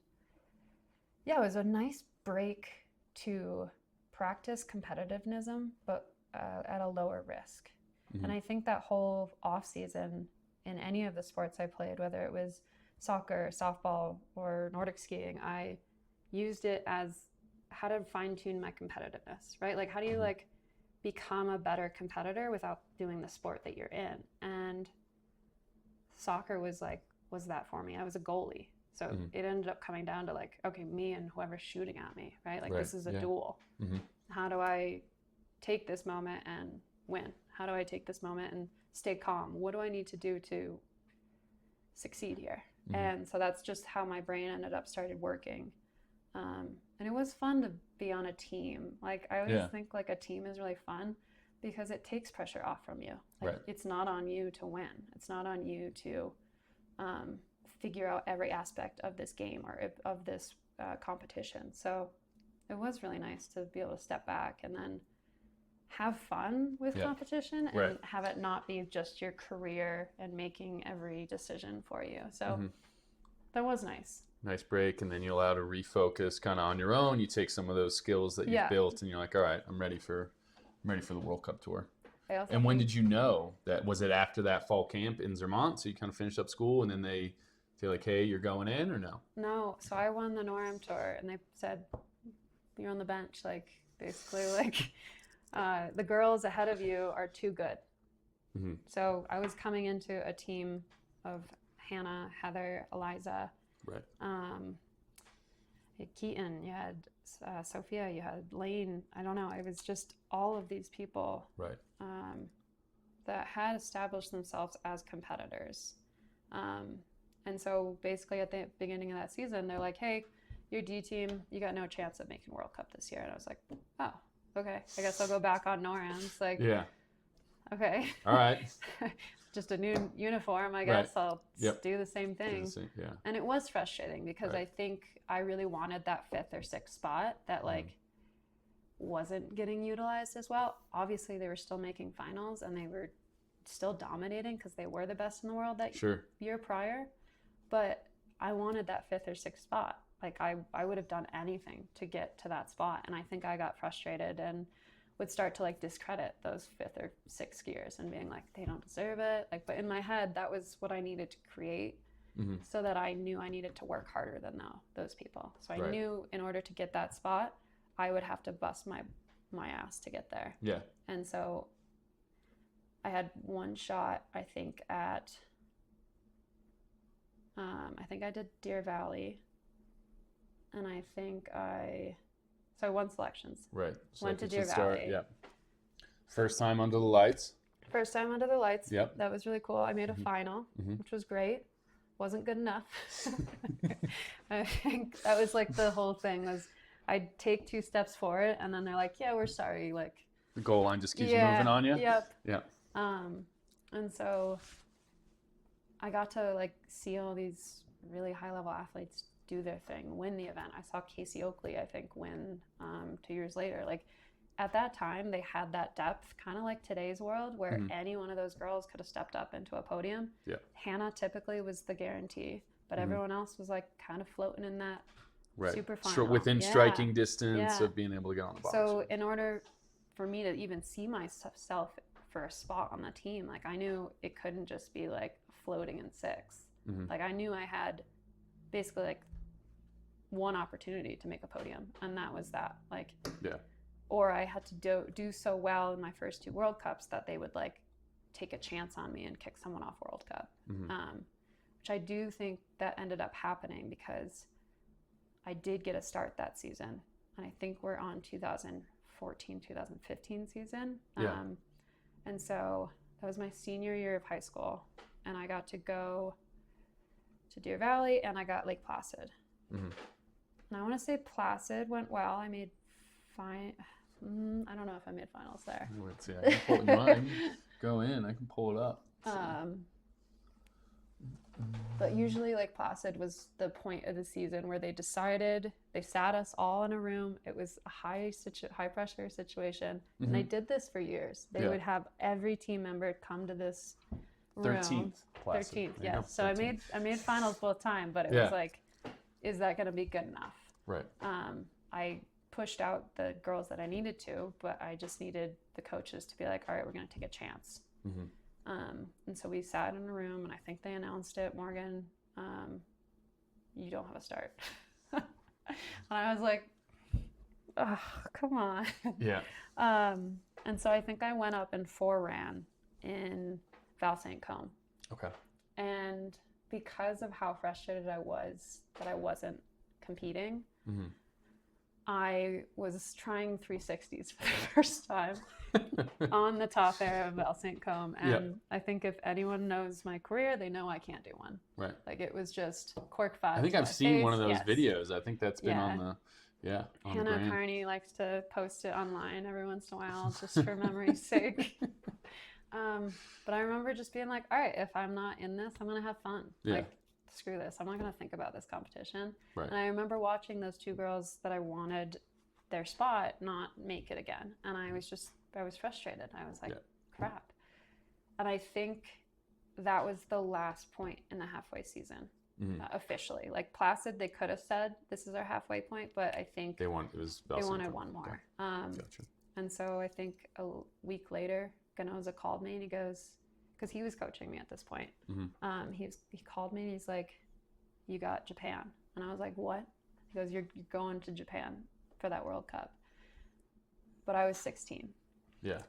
S2: yeah, it was a nice break to practice competitiveness, but at a lower risk. And I think that whole off season in any of the sports I played, whether it was soccer, softball, or Nordic skiing, I used it as how to fine tune my competitiveness, right? Like, how do you like become a better competitor without doing the sport that you're in? And soccer was that for me. I was a goalie. So it ended up coming down to like, okay, me and whoever's shooting at me, right? Like this is a duel. How do I take this moment and win? How do I take this moment and stay calm? What do I need to do to succeed here? And so that's just how my brain ended up started working. And it was fun to be on a team. Like I always think like a team is really fun because it takes pressure off from you. Like it's not on you to win. It's not on you to figure out every aspect of this game or of this competition. So it was really nice to be able to step back and then have fun with competition and have it not be just your career and making every decision for you. So that was nice.
S1: Nice break, and then you're allowed to refocus kind of on your own. You take some of those skills that you've built, and you're like, all right, I'm ready for the World Cup tour. And when did you know that? Was it after that fall camp in Zermatt? So you kind of finished up school, and then they say like, hey, you're going in, or no?
S2: No. So I won the NORAM tour, and they said, you're on the bench. Like basically, like the girls ahead of you are too good. So I was coming into a team of Hannah, Heather, Eliza.
S1: Right.
S2: You had Keaton, you had Sophia, you had Lane. I don't know. It was just all of these people that had established themselves as competitors. And so basically at the beginning of that season, they're like, hey, your D team, you got no chance of making World Cup this year. And I was like, oh, okay. I guess I'll go back on NORAMs. Like, okay.
S1: All right.
S2: Just a new uniform, I guess I'll do the same thing. And it was frustrating because I think I really wanted that 5th or 6th spot that like wasn't getting utilized as well. Obviously they were still making finals and they were still dominating because they were the best in the world that year prior, but I wanted that 5th or 6th spot. Like I would have done anything to get to that spot, and I think I got frustrated and would start to like discredit those 5th or 6th skiers and being like, they don't deserve it. Like, but in my head, that was what I needed to create so that I knew I needed to work harder than those people. So I knew in order to get that spot, I would have to bust my ass to get there.
S1: Yeah.
S2: And so I had one shot, I think at, I think I did Deer Valley, and I think so I won selections.
S1: Right. So
S2: went to Deer Valley.
S1: First time under the lights.
S2: First time under the lights.
S1: Yep.
S2: That was really cool. I made a final, which was great. Wasn't good enough. I think that was like the whole thing was I'd take 2 steps forward and then they're like, yeah, we're sorry. Like
S1: the goal line just keeps moving on you.
S2: Yep.
S1: Yeah.
S2: And so I got to like see all these really high level athletes do their thing, win the event. I saw Casey Oakley, I think, win 2 years later. Like at that time, they had that depth, kind of like today's world, where any one of those girls could have stepped up into a podium.
S1: Yeah.
S2: Hannah typically was the guarantee, but everyone else was like kind of floating in that super final.
S1: Within striking distance of being able to get on the box.
S2: So in order for me to even see myself for a spot on the team, like I knew it couldn't just be like floating in 6th. Like I knew I had basically like one opportunity to make a podium, and that was that. Like, or I had to do so well in my first 2 World Cups that they would like take a chance on me and kick someone off World Cup, which I do think that ended up happening because I did get a start that season, and I think we're on 2014, 2015 season. And so that was my senior year of high school, and I got to go to Deer Valley and I got Lake Placid. And I want to say Placid went well. I made fine. I don't know if I made finals there.
S1: Let's see. I can go in. I can pull it up.
S2: But usually, like, Placid was the point of the season where they sat us all in a room. It was a high pressure situation. And they did this for years. They would have every team member come to this room.
S1: 13th Placid.
S2: 13th, yes. So 13th. I made finals both time, but it was like, is that going to be good enough?
S1: Right.
S2: I pushed out the girls that I needed to, but I just needed the coaches to be like, all right, we're going to take a chance. And so we sat in a room, and I think they announced it, Morgan, you don't have a start. And I was like, oh, come on.
S1: Yeah.
S2: And so I think I went up and 4-ran in Val St. Côme.
S1: Okay.
S2: And because of how frustrated I was that I wasn't competing, I was trying 360s for the first time on the top air of Val St. Côme. And I think if anyone knows my career, they know I can't do one.
S1: Right.
S2: Like, it was just cork 5.
S1: I think I've seen one of those videos. I think that's been on the, on
S2: Hannah
S1: the
S2: Carney likes to post it online every once in a while, just for memory's sake. But I remember just being like, all right, if I'm not in this, I'm going to have fun. Like, screw this. I'm not going to think about this competition. Right. And I remember watching those 2 girls that I wanted their spot not make it again. And I was frustrated. I was like, crap. And I think that was the last point in the halfway season, officially. Like, Placid, they could have said, this is our halfway point, but I think they wanted one more.
S1: Gotcha.
S2: And so I think a week later, Ganoza called me, and he goes, because he was coaching me at this point. He called me, and he's like, you got Japan. And I was like, what? He goes, you're going to Japan for that World Cup. But I was 16.
S1: Yeah.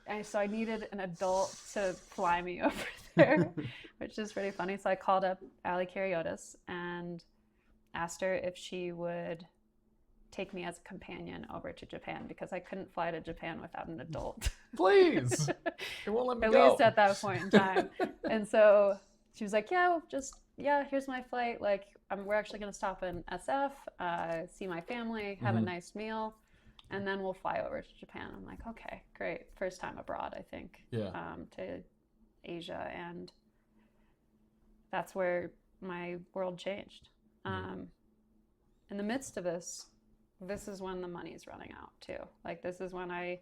S2: And so I needed an adult to fly me over there, which is pretty funny. So I called up Ali Kariotis and asked her if she would take me as a companion over to Japan, because I couldn't fly to Japan without an adult.
S1: Please. It won't let me
S2: At
S1: go.
S2: least at that point in time. And so she was like, here's my flight. Like, we're actually going to stop in SF, see my family, have a nice meal, and then we'll fly over to Japan. I'm like, okay, great. First time abroad, I think, to Asia. And that's where my world changed. In the midst of this is when the money's running out too. Like, this is when I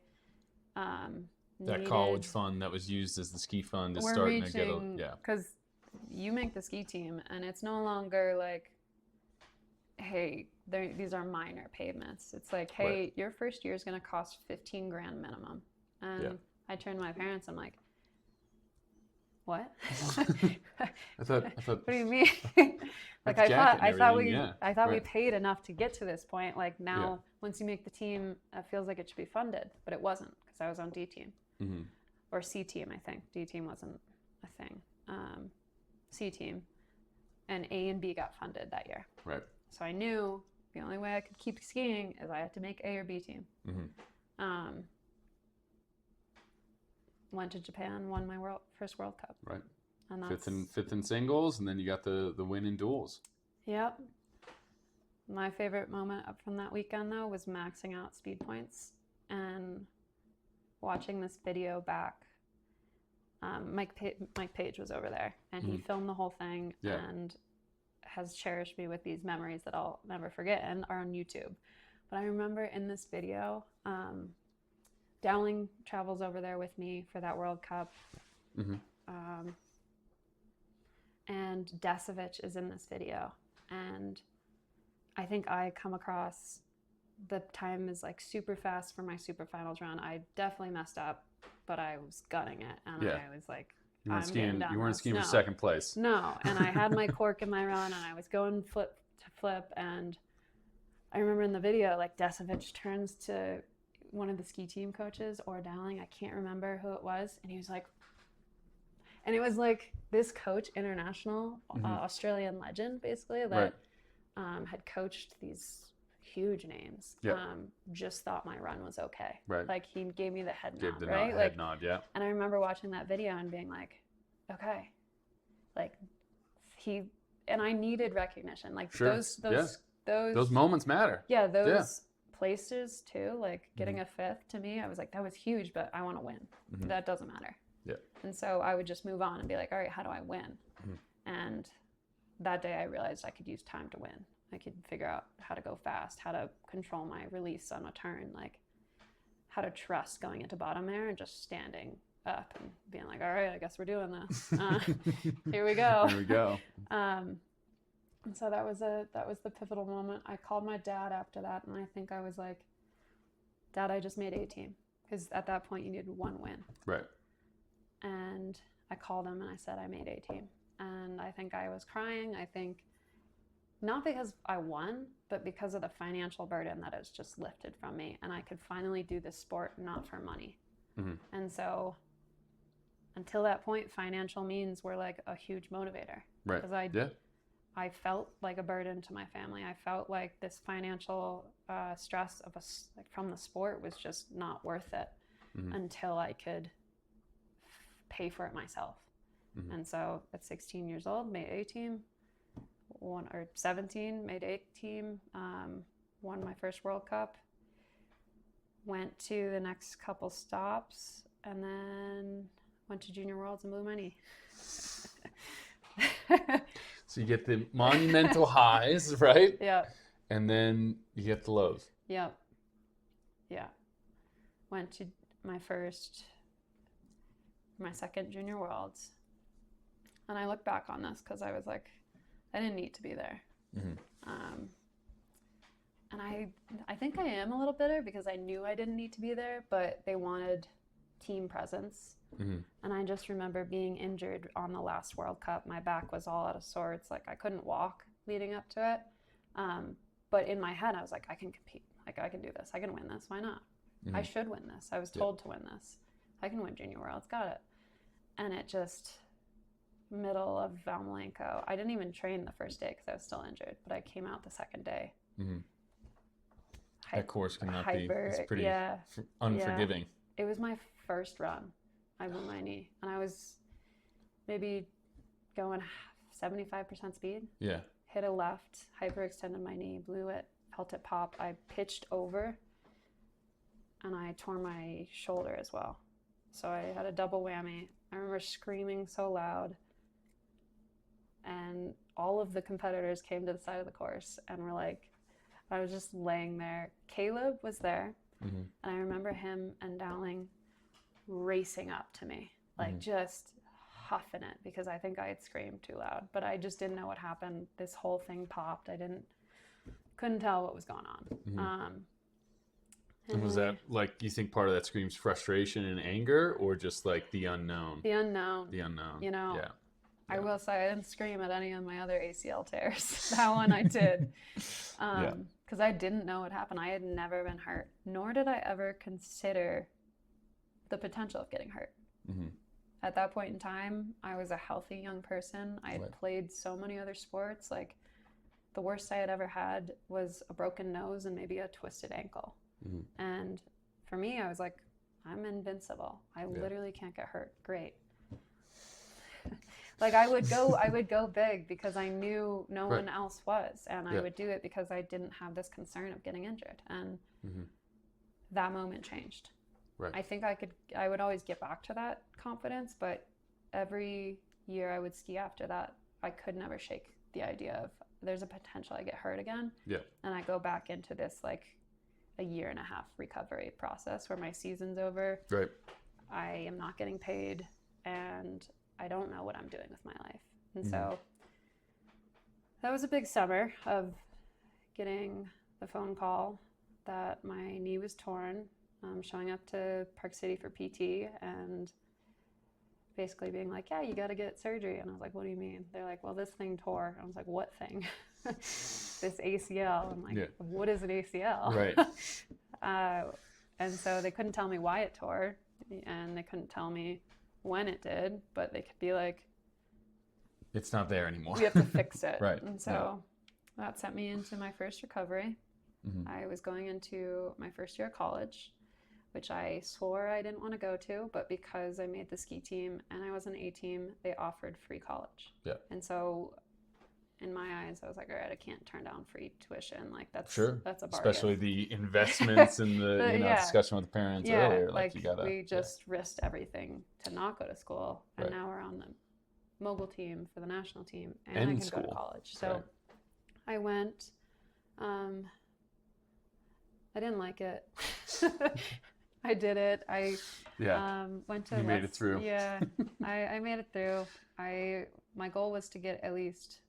S1: that college fund that was used as the ski fund is starting to get
S2: because you make the ski team, and it's no longer like, hey, these are minor payments. It's like, hey, your first year is going to cost $15,000 minimum. And I turned to my parents. I'm like, what?
S1: I thought.
S2: What do you mean? Like, I thought we paid enough to get to this point. Like, now, once you make the team, it feels like it should be funded, but it wasn't, because I was on D team or C team. I think D team wasn't a thing. C team, and A and B got funded that year. Right. So I knew the only way I could keep skiing is I had to make A or B team. Went to Japan, won my first World Cup. Right. And that's
S1: fifth in singles, and then you got the win in duels.
S2: Yep. My favorite moment up from that weekend, though, was maxing out speed points and watching this video back. Mike Page was over there, and he filmed the whole thing and has cherished me with these memories that I'll never forget and are on YouTube. But I remember in this video, Dowling travels over there with me for that World Cup. And Desevich is in this video. And I think I come across, the time is like super fast for my super finals run. I definitely messed up, but I was gunning it. And I was like,
S1: you weren't skiing for second place.
S2: No. And I had my cork in my run, and I was going flip to flip. And I remember in the video, like, Desevich turns to one of the ski team coaches, or Dowling, I can't remember who it was. And he was like, and it was like this coach, international, Australian legend, basically, that had coached these huge names, just thought my run was okay. Right. Like, he gave me the head nod, right?
S1: Head nod, yeah.
S2: And I remember watching that video and being like, okay. Like, and I needed recognition. Like, those
S1: moments matter.
S2: Yeah, those places too, like getting a fifth, to me, I was like, that was huge, but I want to win. That doesn't matter. Yeah. And so I would just move on and be like, all right, how do I win? And that day I realized I could use time to win. I could figure out how to go fast, how to control my release on a turn, like how to trust going into bottom air and just standing up and being like, all right, I guess we're doing this. Here we go.
S1: Here we go.
S2: And so that was the pivotal moment. I called my dad after that, and I think I was like, Dad, I just made A team, because at that point you needed one win.
S1: Right.
S2: And I called him and I said I made A team, and I think I was crying. I think not because I won, but because of the financial burden that has just lifted from me, and I could finally do this sport not for money. Mm-hmm. And so until that point, financial means were like a huge motivator.
S1: Right.
S2: Because I felt like a burden to my family. I felt like this financial stress of from the sport was just not worth it until I could pay for it myself. Mm-hmm. And so at 16 years old, made A team. 17, made A team. Won my first World Cup. Went to the next couple stops, and then went to Junior Worlds and blew my knee.
S1: So you get the monumental highs, right?
S2: Yeah.
S1: And then you get the lows.
S2: Yep. Yeah. Went to my second Junior Worlds. And I look back on this because I was like, I didn't need to be there. Mm-hmm. And I think I am a little bitter because I knew I didn't need to be there, but they wanted team presence. Mm-hmm. And I just remember being injured on the last World Cup. My back was all out of sorts. Like I couldn't walk leading up to it. But in my head, I was like, I can compete. Like I can do this. I can win this. Why not? Mm-hmm. I should win this. I was told to win this. I can win Junior Worlds. Got it. And it just, middle of Valmalenko. I didn't even train the first day because I was still injured. But I came out the second day. Mm-hmm.
S1: That course cannot be. It's pretty unforgiving.
S2: Yeah. It was my first run. I blew my knee, and I was maybe going 75% speed. Yeah. Hit a left, hyperextended my knee, blew it, felt it pop. I pitched over, and I tore my shoulder as well. So I had a double whammy. I remember screaming so loud, and all of the competitors came to the side of the course and were like, I was just laying there. Caleb was there, and I remember him and Dowling racing up to me, like just huffing it because I think I had screamed too loud, but I just didn't know what happened. This whole thing popped. Couldn't tell what was going on.
S1: And was that like, you think part of that scream's frustration and anger, or just like the unknown?
S2: The unknown.
S1: You know. Yeah.
S2: I will say I didn't scream at any of my other ACL tears. That one I did. Because I didn't know what happened. I had never been hurt, nor did I ever consider the potential of getting hurt. Mm-hmm. At that point in time, I was a healthy young person. I had played so many other sports. Like the worst I had ever had was a broken nose and maybe a twisted ankle. Mm-hmm. And for me, I was like, I'm invincible. I literally can't get hurt. Great. Like I would go big because I knew no one else was, and I would do it because I didn't have this concern of getting injured. And that moment changed. Right. I think I would always get back to that confidence, but every year I would ski after that, I could never shake the idea of there's a potential I get hurt again. Yeah. And I go back into this like a 1.5 year recovery process where my season's over. Right. I am not getting paid, and I don't know what I'm doing with my life. And so that was a big summer of getting the phone call that my knee was torn, showing up to Park City for PT and basically being like, yeah, you got to get surgery. And I was like, what do you mean? They're like, well, this thing tore. I was like, what thing? This ACL. I'm like, what is an ACL? Right. And so they couldn't tell me why it tore, and they couldn't tell me when it did, but they could be like,
S1: it's not there anymore.
S2: We have to fix it.
S1: Right.
S2: And so that sent me into my first recovery. I was going into my first year of college, which I swore I didn't want to go to, but because I made the ski team and I was an A team, they offered free college. Yeah. And so in my eyes, I was like, all right, I can't turn down free tuition. Like that's a bargain.
S1: Especially the investments and the discussion with the parents earlier.
S2: Like you gotta, we just risked everything to not go to school, and now we're on the mogul team for the national team, and
S1: And
S2: I can
S1: school.
S2: go to college. So
S1: Right.
S2: I went. I didn't like it. I did it. I went to
S1: You made it through.
S2: Yeah, I made it through. My goal was to get at least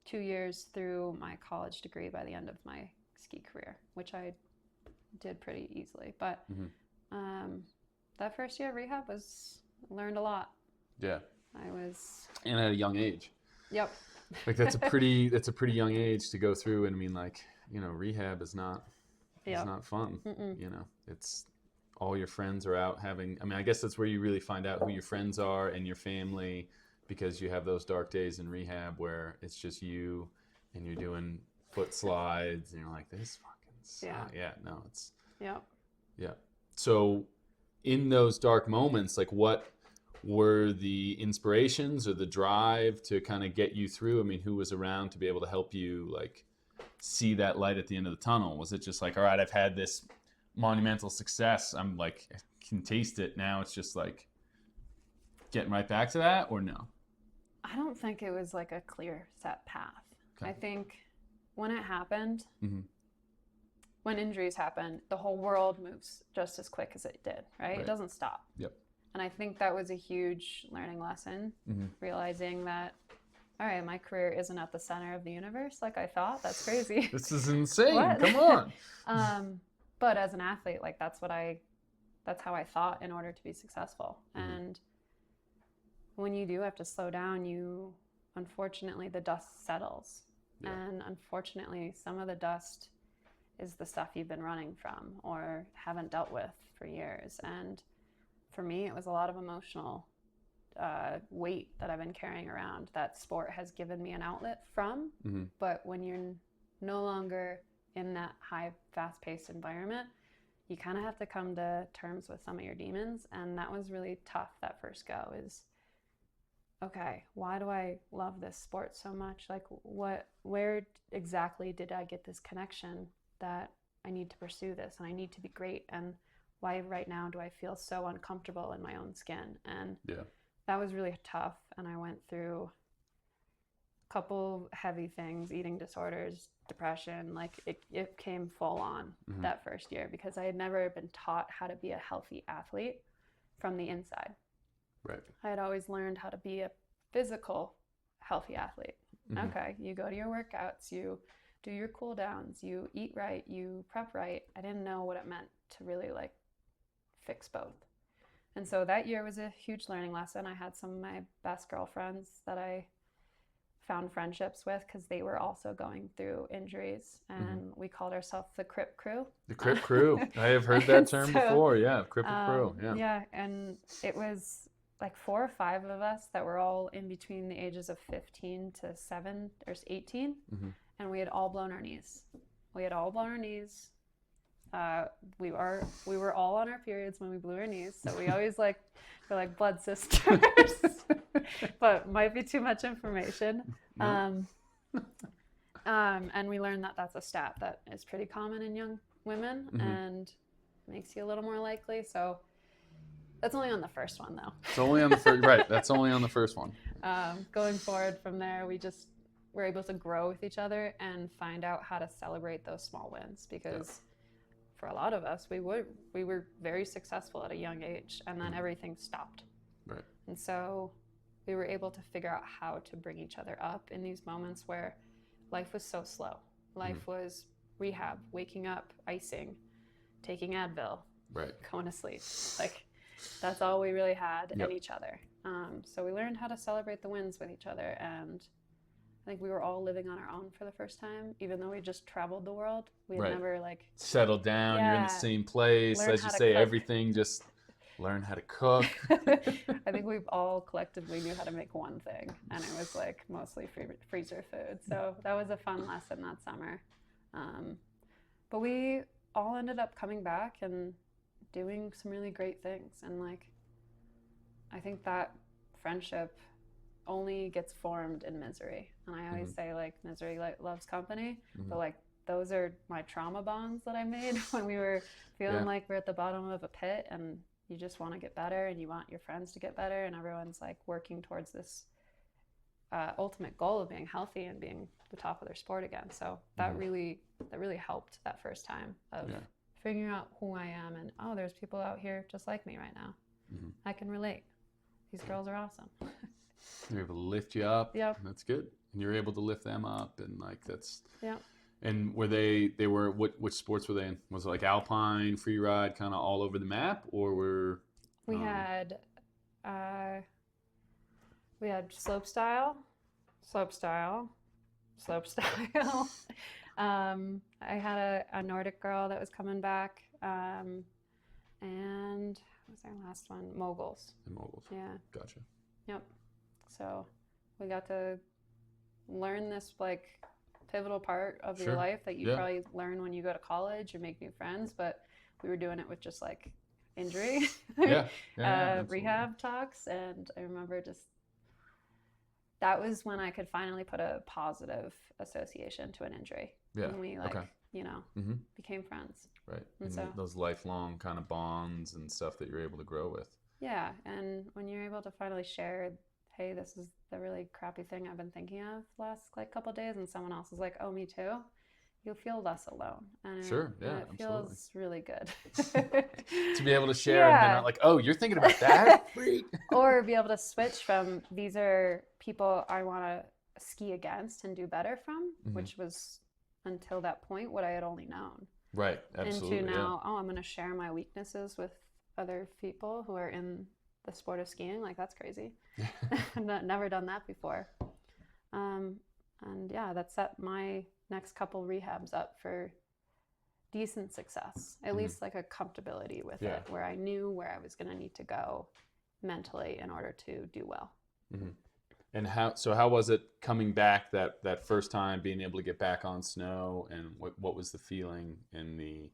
S2: 2 years through my college degree by the end of my ski career, which I did pretty easily. But that first year of rehab learned a lot.
S1: Yeah. And at a young age.
S2: Yep.
S1: Like that's a pretty young age to go through, and I mean, like, you know, rehab is not fun.
S2: Mm-mm.
S1: You know, it's all your friends are out having. I mean, I guess that's where you really find out who your friends are and your family, because you have those dark days in rehab where it's just you and you're doing foot slides and you're like, this fucking sucks. Yeah. No, it's.
S2: Yep.
S1: Yeah. So, in those dark moments, like, what were the inspirations or the drive to kind of get you through? I mean, who was around to be able to help you, like, see that light at the end of the tunnel? Was it just like, all right, I've had this monumental success, I'm like, I can taste it now, it's just like getting right back to that, or no?
S2: I don't think it was like a clear set path.
S1: Okay.
S2: I think when it happened, when injuries happen, the whole world moves just as quick as it did, right? It doesn't stop.
S1: Yep.
S2: And I think that was a huge learning lesson, realizing that, all right, my career isn't at the center of the universe like I thought. That's crazy.
S1: This is insane. Come on.
S2: But as an athlete, like that's how I thought in order to be successful. And when you do have to slow down, unfortunately, the dust settles. Yeah. And unfortunately, some of the dust is the stuff you've been running from or haven't dealt with for years. And for me, it was a lot of emotional weight that I've been carrying around that sport has given me an outlet from. But when you're no longer in that high, fast-paced environment, you kind of have to come to terms with some of your demons. And that was really tough, that first go, is, okay, why do I love this sport so much? Like, where exactly did I get this connection that I need to pursue this and I need to be great? And why right now do I feel so uncomfortable in my own skin? And that was really tough. And I went through a couple heavy things, eating disorders, depression. Like it came full on that first year, because I had never been taught how to be a healthy athlete from the inside. Right. I had always learned how to be a physical, healthy athlete. Okay, you go to your workouts, you do your cool downs, you eat right, you prep right. I didn't know what it meant to really like fix both. And so that year was a huge learning lesson. I had some of my best girlfriends that I found friendships with because they were also going through injuries, and we called ourselves the Crip Crew. The Crip Crew.
S1: I have heard that term before. Yeah, Cripple Crew. Yeah.
S2: Yeah, and it was like 4 or 5 of us that were all in between the ages of 15 to 7 or 18, and we had all blown our knees. We were all on our periods when we blew our knees, so we always we're like blood sisters. But might be too much information. No. And we learned that that's a stat that is pretty common in young women and makes you a little more likely. So that's only on the first one, though.
S1: It's only on the first, right? That's only on the first one.
S2: Going forward from there, we just were able to grow with each other and find out how to celebrate those small wins, because for a lot of us, we were very successful at a young age, and then everything stopped. Right. And so we were able to figure out how to bring each other up in these moments where life was so slow. Life was rehab, waking up, icing, taking Advil, going to sleep. Like, that's all we really had in each other. So we learned how to celebrate the wins with each other, and I think we were all living on our own for the first time, even though we just traveled the world. We had never
S1: settled down. You're in the same place, as you say, everything just. Learn how to cook.
S2: I think we've all collectively knew how to make one thing, and it was like mostly freezer food. So that was a fun lesson that summer. But we all ended up coming back and doing some really great things. And I think that friendship only gets formed in misery. And I always say misery loves company, but those are my trauma bonds that I made when we were feeling like we're at the bottom of a pit, and you just want to get better and you want your friends to get better, and everyone's like working towards this ultimate goal of being healthy and being the top of their sport again. So that really helped that first time of figuring out who I am, and there's people out here just like me right now. I can relate. These girls are awesome.
S1: They're able to lift you up.
S2: Yep.
S1: That's good. And you're able to lift them up, and like that's.
S2: Yep.
S1: And were they were which sports were they in? Was it like alpine, free ride, kind of all over the map, or were
S2: we had slope style. I had a Nordic girl that was coming back, and what was our last one? Moguls.
S1: And moguls.
S2: Yeah.
S1: Gotcha.
S2: Yep. So we got to learn this like pivotal part of your life that you probably learn when you go to college or make new friends, but we were doing it with just like injury, rehab talks, and I remember that was when I could finally put a positive association to an injury. Yeah. When we became friends.
S1: Right. And so those lifelong kind of bonds and stuff that you're able to grow with.
S2: Yeah. And when you're able to finally share, hey, this is the really crappy thing I've been thinking of last like couple of days, and someone else is like, oh, me too, you'll feel less alone. And it feels really good.
S1: To be able to share and they're not like, oh, you're thinking about that?
S2: Or be able to switch from, these are people I want to ski against and do better from, which was until that point what I had only known.
S1: Right, absolutely.
S2: Into now, I'm going to share my weaknesses with other people who are in the sport of skiing. Like, that's crazy. I've never done that before. And that set my next couple rehabs up for decent success, at least like a comfortability with it, where I knew where I was going to need to go mentally in order to do well.
S1: And how was it coming back that first time, being able to get back on snow, and what was the feeling in the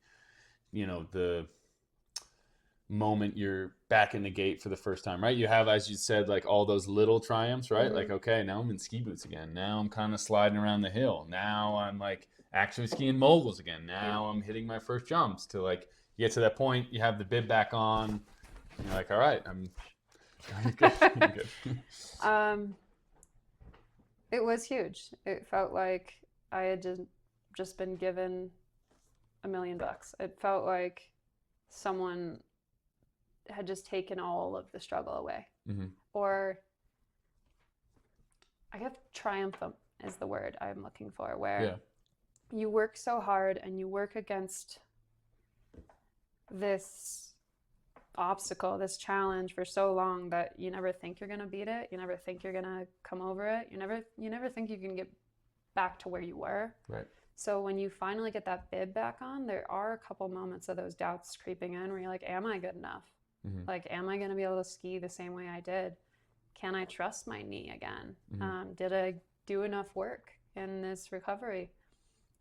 S1: moment you're back in the gate for the first time, right? You have, as you said, like all those little triumphs, right? Like, okay, now I'm in ski boots again. Now I'm kind of sliding around the hill. Now I'm like actually skiing moguls again. Now I'm hitting my first jumps, to like you get to that point, you have the bib back on, and you're like, all right, I'm good.
S2: It was huge. It felt like I had just been given $1 million. It felt like someone had just taken all of the struggle away. Or I guess triumphant is the word I'm looking for, where you work so hard and you work against this obstacle, this challenge for so long that you never think you're going to beat it. You never think you're going to come over it. You never think you can get back to where you were.
S1: Right.
S2: So when you finally get that bib back on, there are a couple moments of those doubts creeping in where you're like, am I good enough? Like, am I going to be able to ski the same way I did? Can I trust my knee again? Did I do enough work in this recovery?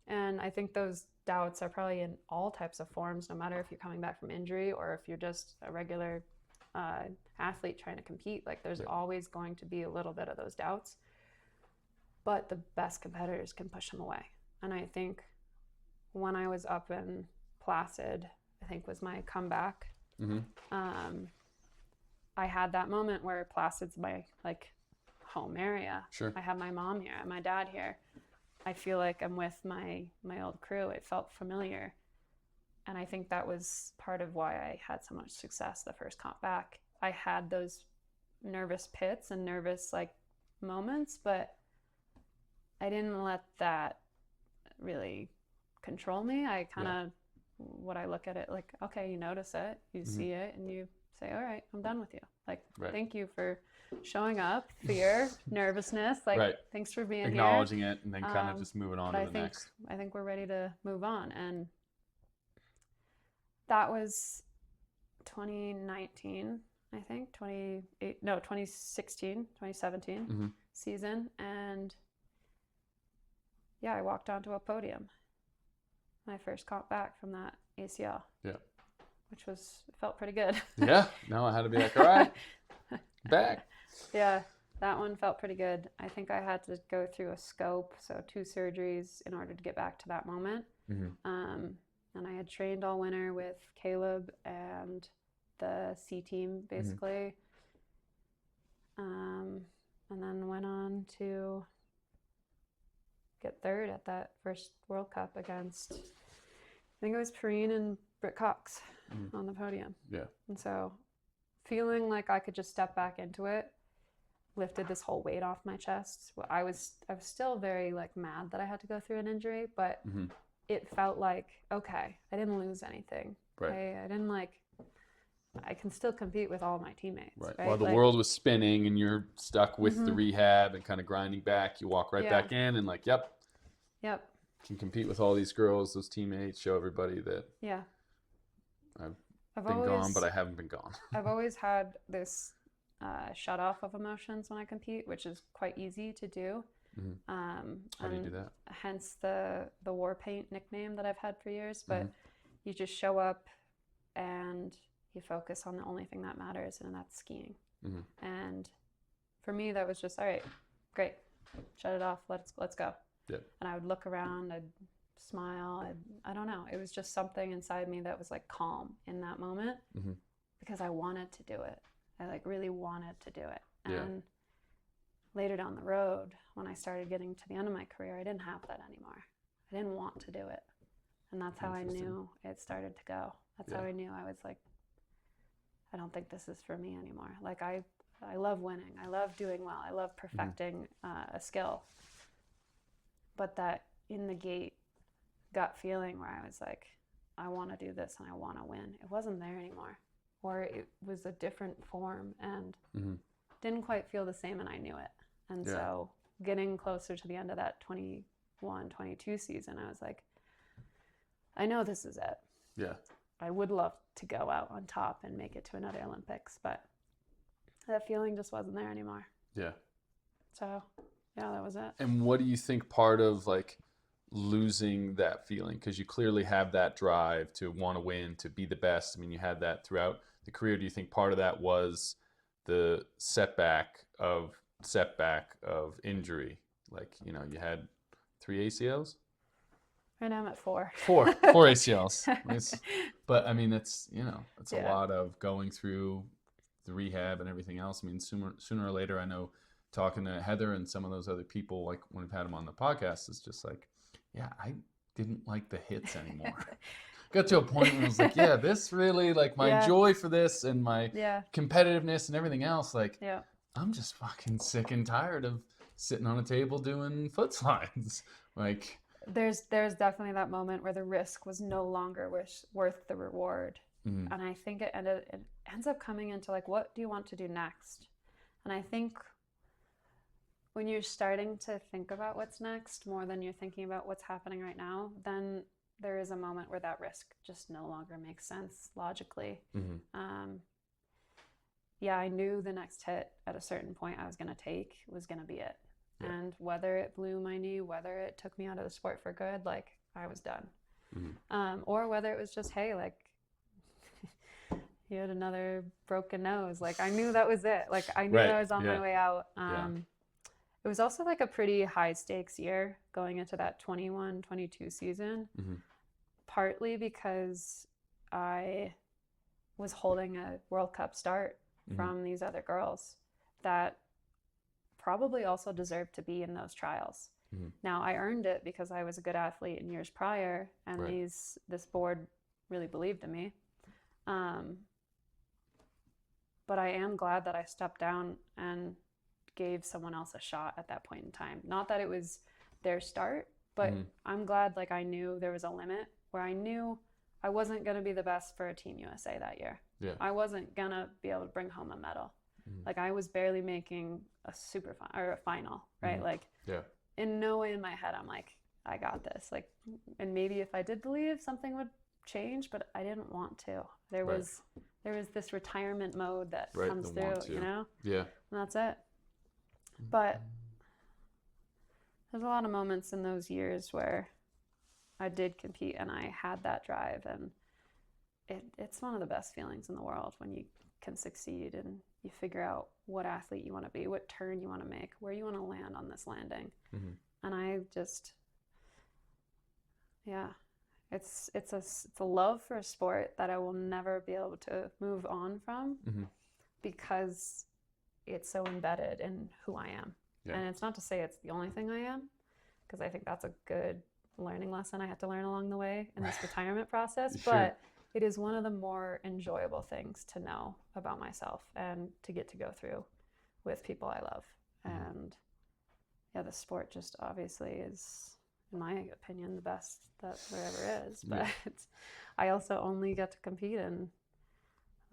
S2: And I think those doubts are probably in all types of forms, no matter if you're coming back from injury or if you're just a regular athlete trying to compete. Like, there's always going to be a little bit of those doubts, but the best competitors can push them away. And I think when I was up in Placid, I think was my comeback. I had that moment where Placid's my like home area.
S1: Sure.
S2: I have my mom here, my dad here. I feel like I'm with my old crew. It felt familiar. And I think that was part of why I had so much success the first comp back. I had those nervous pits and nervous like moments, but I didn't let that really control me. I kind of, what I look at it like, okay, you notice it, you see it, and you say, all right, I'm done with you. Like, thank you for showing up, fear, nervousness, like, thanks for being
S1: acknowledging
S2: here.
S1: it, and then kind of just moving on to the next.
S2: I think we're ready to move on. And that was 2019, I think, 2017 season. And I walked onto a podium. My first comp back from that ACL. Yeah. Which felt pretty good.
S1: Yeah. No, I had to be like, all right, back.
S2: Yeah, that one felt pretty good. I think I had to go through a scope, so 2 surgeries in order to get back to that moment. And I had trained all winter with Caleb and the C team, basically. And then went on to get third at that first World Cup against, I think it was Perrine and Britt Cox on the podium.
S1: Yeah.
S2: And so feeling like I could just step back into it lifted this whole weight off my chest. I was still very like mad that I had to go through an injury, but it felt like, okay, I didn't lose anything.
S1: Right.
S2: I didn't like, I can still compete with all my teammates.
S1: Right.
S2: Right?
S1: While the world was spinning and you're stuck with the rehab and kind of grinding back, you walk right back in and like, yep, can compete with all these girls, those teammates, show everybody that I've been gone, but I haven't been gone.
S2: I've always had this shut off of emotions when I compete, which is quite easy to do.
S1: How do you do that?
S2: Hence the war paint nickname that I've had for years. But you just show up and you focus on the only thing that matters, and that's skiing. And for me, that was just, all right, great, shut it off, let's go. And I would look around, I'd smile, I don't know, it was just something inside me that was like calm in that moment because I wanted to do it. I like really wanted to do it. And later down the road, when I started getting to the end of my career, I didn't have that anymore. I didn't want to do it. And that's how I knew it started to go. That's how I knew I was like, I don't think this is for me anymore. Like I love winning. I love doing well. I love perfecting a skill. But that in the gate gut feeling where I was like, I want to do this and I want to win, it wasn't there anymore. Or it was a different form and didn't quite feel the same, and I knew it. And so getting closer to the end of that 21-22 season, I was like, I know this is it.
S1: Yeah.
S2: I would love to go out on top and make it to another Olympics, but that feeling just wasn't there anymore.
S1: Yeah.
S2: So, yeah, that was it.
S1: And what do you think part of like losing that feeling? Because you clearly have that drive to want to win, to be the best. I mean, you had that throughout the career. Do you think part of that was the setback of injury? Like, you know, you had 3 ACLs?
S2: Right now I'm at 4.
S1: 4 ACLs. But I mean, that's, you know, that's a lot of going through the rehab and everything else. I mean, sooner or later, I know talking to Heather and some of those other people, like when we've had them on the podcast, it's just like, yeah, I didn't like the hits anymore. Got to a point where I was like, yeah, this really, like my joy for this and my competitiveness and everything else, like, I'm just fucking sick and tired of sitting on a table doing foot slides. Like,
S2: there's definitely that moment where the risk was no longer worth the reward. And I think it ends up coming into like, what do you want to do next? And I think when you're starting to think about what's next more than you're thinking about what's happening right now, then there is a moment where that risk just no longer makes sense logically. I knew the next hit at a certain point I was going to take was going to be it. And whether it blew my knee, whether it took me out of the sport for good, like I was done. Or whether it was just, hey, like you had another broken nose. Like I knew that was it. Like I knew I was on my way out. It was also like a pretty high stakes year going into that 21-22 season, partly because I was holding a World Cup start from these other girls that probably also deserved to be in those trials. Now I earned it because I was a good athlete in years prior, and this board really believed in me. But I am glad that I stepped down and gave someone else a shot at that point in time. Not that it was their start, but I'm glad like I knew there was a limit where I knew I wasn't going to be the best for a Team USA that year. I wasn't going to be able to bring home a medal. Like I was barely making a a final, right? Like in no way in my head I'm like, I got this. Like, and maybe if I did believe something would change, but I didn't want to. There was this retirement mode that comes through, you know? And that's it. But there's a lot of moments in those years where I did compete and I had that drive, and it's one of the best feelings in the world when you can succeed and you figure out what athlete you want to be, what turn you want to make, where you want to land on this landing. And I just, it's a love for a sport that I will never be able to move on from because it's so embedded in who I am.
S1: Yeah.
S2: And it's not to say it's the only thing I am, because I think that's a good learning lesson I had to learn along the way in this retirement process.
S1: Sure.
S2: But it is one of the more enjoyable things to know about myself and to get to go through with people I love. And yeah, the sport just obviously is, in my opinion, the best that there ever is. But I also only got to compete in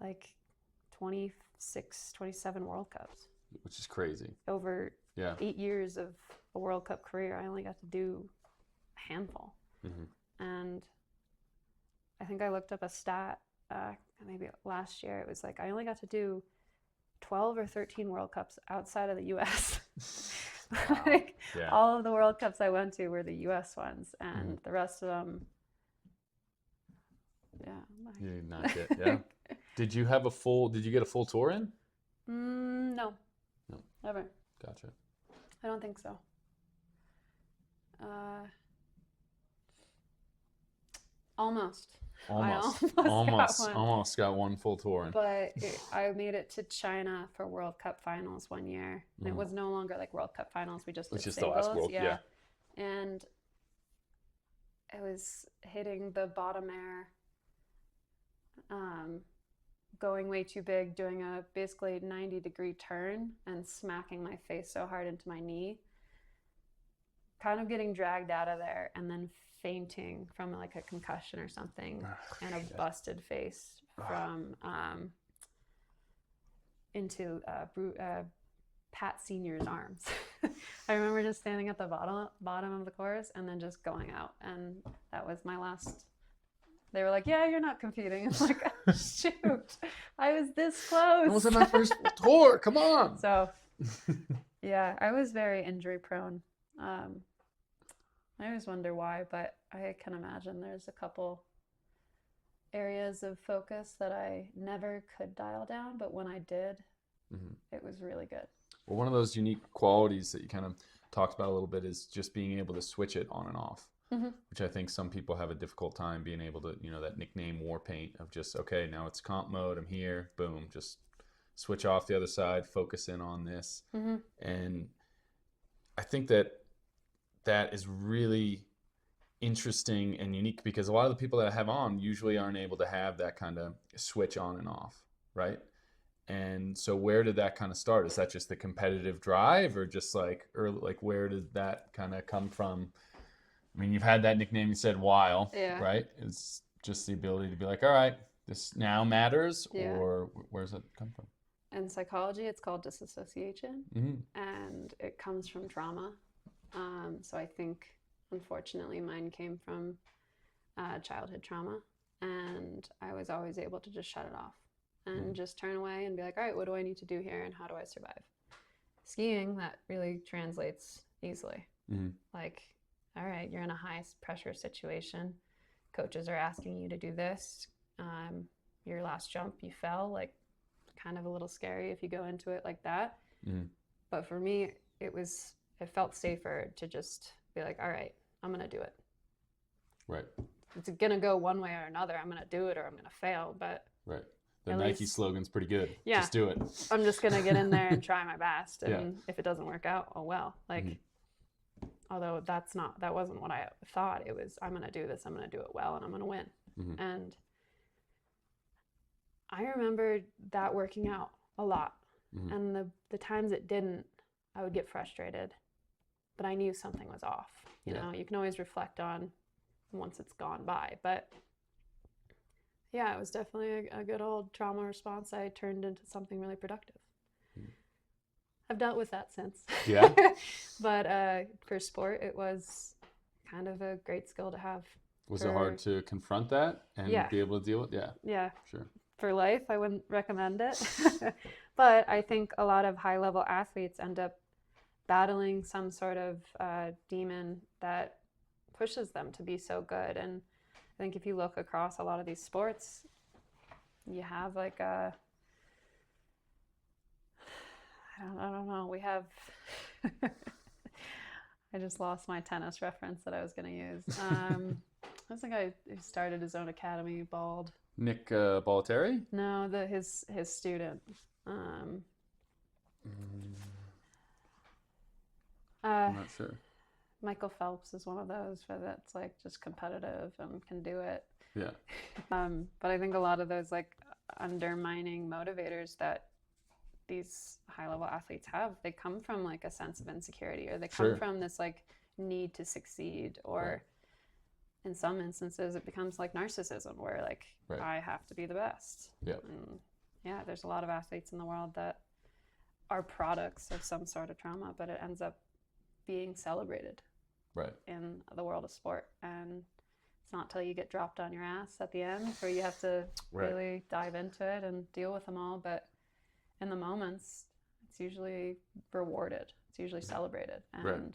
S2: like 26, 27 World Cups.
S1: Which is crazy.
S2: Over 8 years of a World Cup career, I only got to do a handful. And I think I looked up a stat maybe last year. It was like I only got to do 12 or 13 World Cups outside of the U.S.
S1: Wow.
S2: Like, all of the World Cups I went to were the U.S. ones, and the rest of them,
S1: You did not get, Did you get a full tour in?
S2: No.
S1: No.
S2: Never.
S1: Gotcha.
S2: I don't think so. Almost.
S1: Almost got one full tour in.
S2: But I made it to China for World Cup finals one year. And it was no longer like World Cup finals. We just did singles.
S1: The last World,
S2: And I was hitting the bottom air, going way too big, doing a basically 90-degree turn and smacking my face so hard into my knee, kind of getting dragged out of there, and then fainting from like a concussion or something, and a busted face from into Pat Senior's arms. I remember just standing at the bottom of the course and then just going out, and that was my last. They were like, "Yeah, you're not competing." I'm like, oh, "Shoot, I was this close."
S1: It was my first tour. Come on.
S2: So, yeah, I was very injury prone. I always wonder why, but I can imagine there's a couple areas of focus that I never could dial down, but when I did, it was really good.
S1: Well, one of those unique qualities that you kind of talked about a little bit is just being able to switch it on and off, which I think some people have a difficult time being able to, that nickname war paint of just, okay, now it's comp mode, I'm here, boom, just switch off the other side, focus in on this. And I think that is really interesting and unique, because a lot of the people that I have on usually aren't able to have that kind of switch on and off, right? And so where did that kind of start? Is that just the competitive drive, or just like early, like where did that kind of come from? I mean, you've had that nickname, you said while, right? It's just the ability to be like, all right, this now matters, or where's it come from?
S2: In psychology, it's called disassociation, and it comes from trauma. So I think, unfortunately, mine came from childhood trauma, and I was always able to just shut it off and just turn away and be like, all right, what do I need to do here, and how do I survive? Skiing, that really translates easily. Like, all right, you're in a high pressure situation. Coaches are asking you to do this. Your last jump, you fell, like, kind of a little scary if you go into it like that. But for me, it felt safer to just be like, all right, I'm going to do it.
S1: Right.
S2: It's going to go one way or another. I'm going to do it or I'm going to fail. But
S1: right. The Nike slogan's pretty good.
S2: Yeah.
S1: Just do it.
S2: I'm just going to get in there and try my best. And if it doesn't work out, oh well. Like, although that wasn't what I thought. It was, I'm going to do this. I'm going to do it well, and I'm going to win. And I remember that working out a lot. And the times it didn't, I would get frustrated. But I knew something was off. You know, you can always reflect on once it's gone by. But yeah, it was definitely a good old trauma response I turned into something really productive. I've dealt with that since.
S1: Yeah.
S2: But for sport, it was kind of a great skill to have.
S1: Was it hard to confront that and be able to deal with it?
S2: Yeah.
S1: Sure.
S2: For life, I wouldn't recommend it. But I think a lot of high-level athletes end up battling some sort of demon that pushes them to be so good. And I think if you look across a lot of these sports, you have like I don't know, we have I just lost my tennis reference that I was going to use. That's the guy who started his own academy, bald.
S1: Nick Bollettieri?
S2: No, his student.
S1: I'm not sure.
S2: Michael Phelps is one of those, but that's like just competitive and can do it.
S1: Yeah.
S2: But I think a lot of those like undermining motivators that these high-level athletes have, they come from like a sense of insecurity, or they come from this like need to succeed, or in some instances it becomes like narcissism, where like I have to be the best.
S1: Yeah.
S2: And yeah, there's a lot of athletes in the world that are products of some sort of trauma, but it ends up being celebrated in the world of sport. And it's not till you get dropped on your ass at the end where you have to really dive into it and deal with them all. But in the moments, it's usually rewarded. It's usually celebrated. And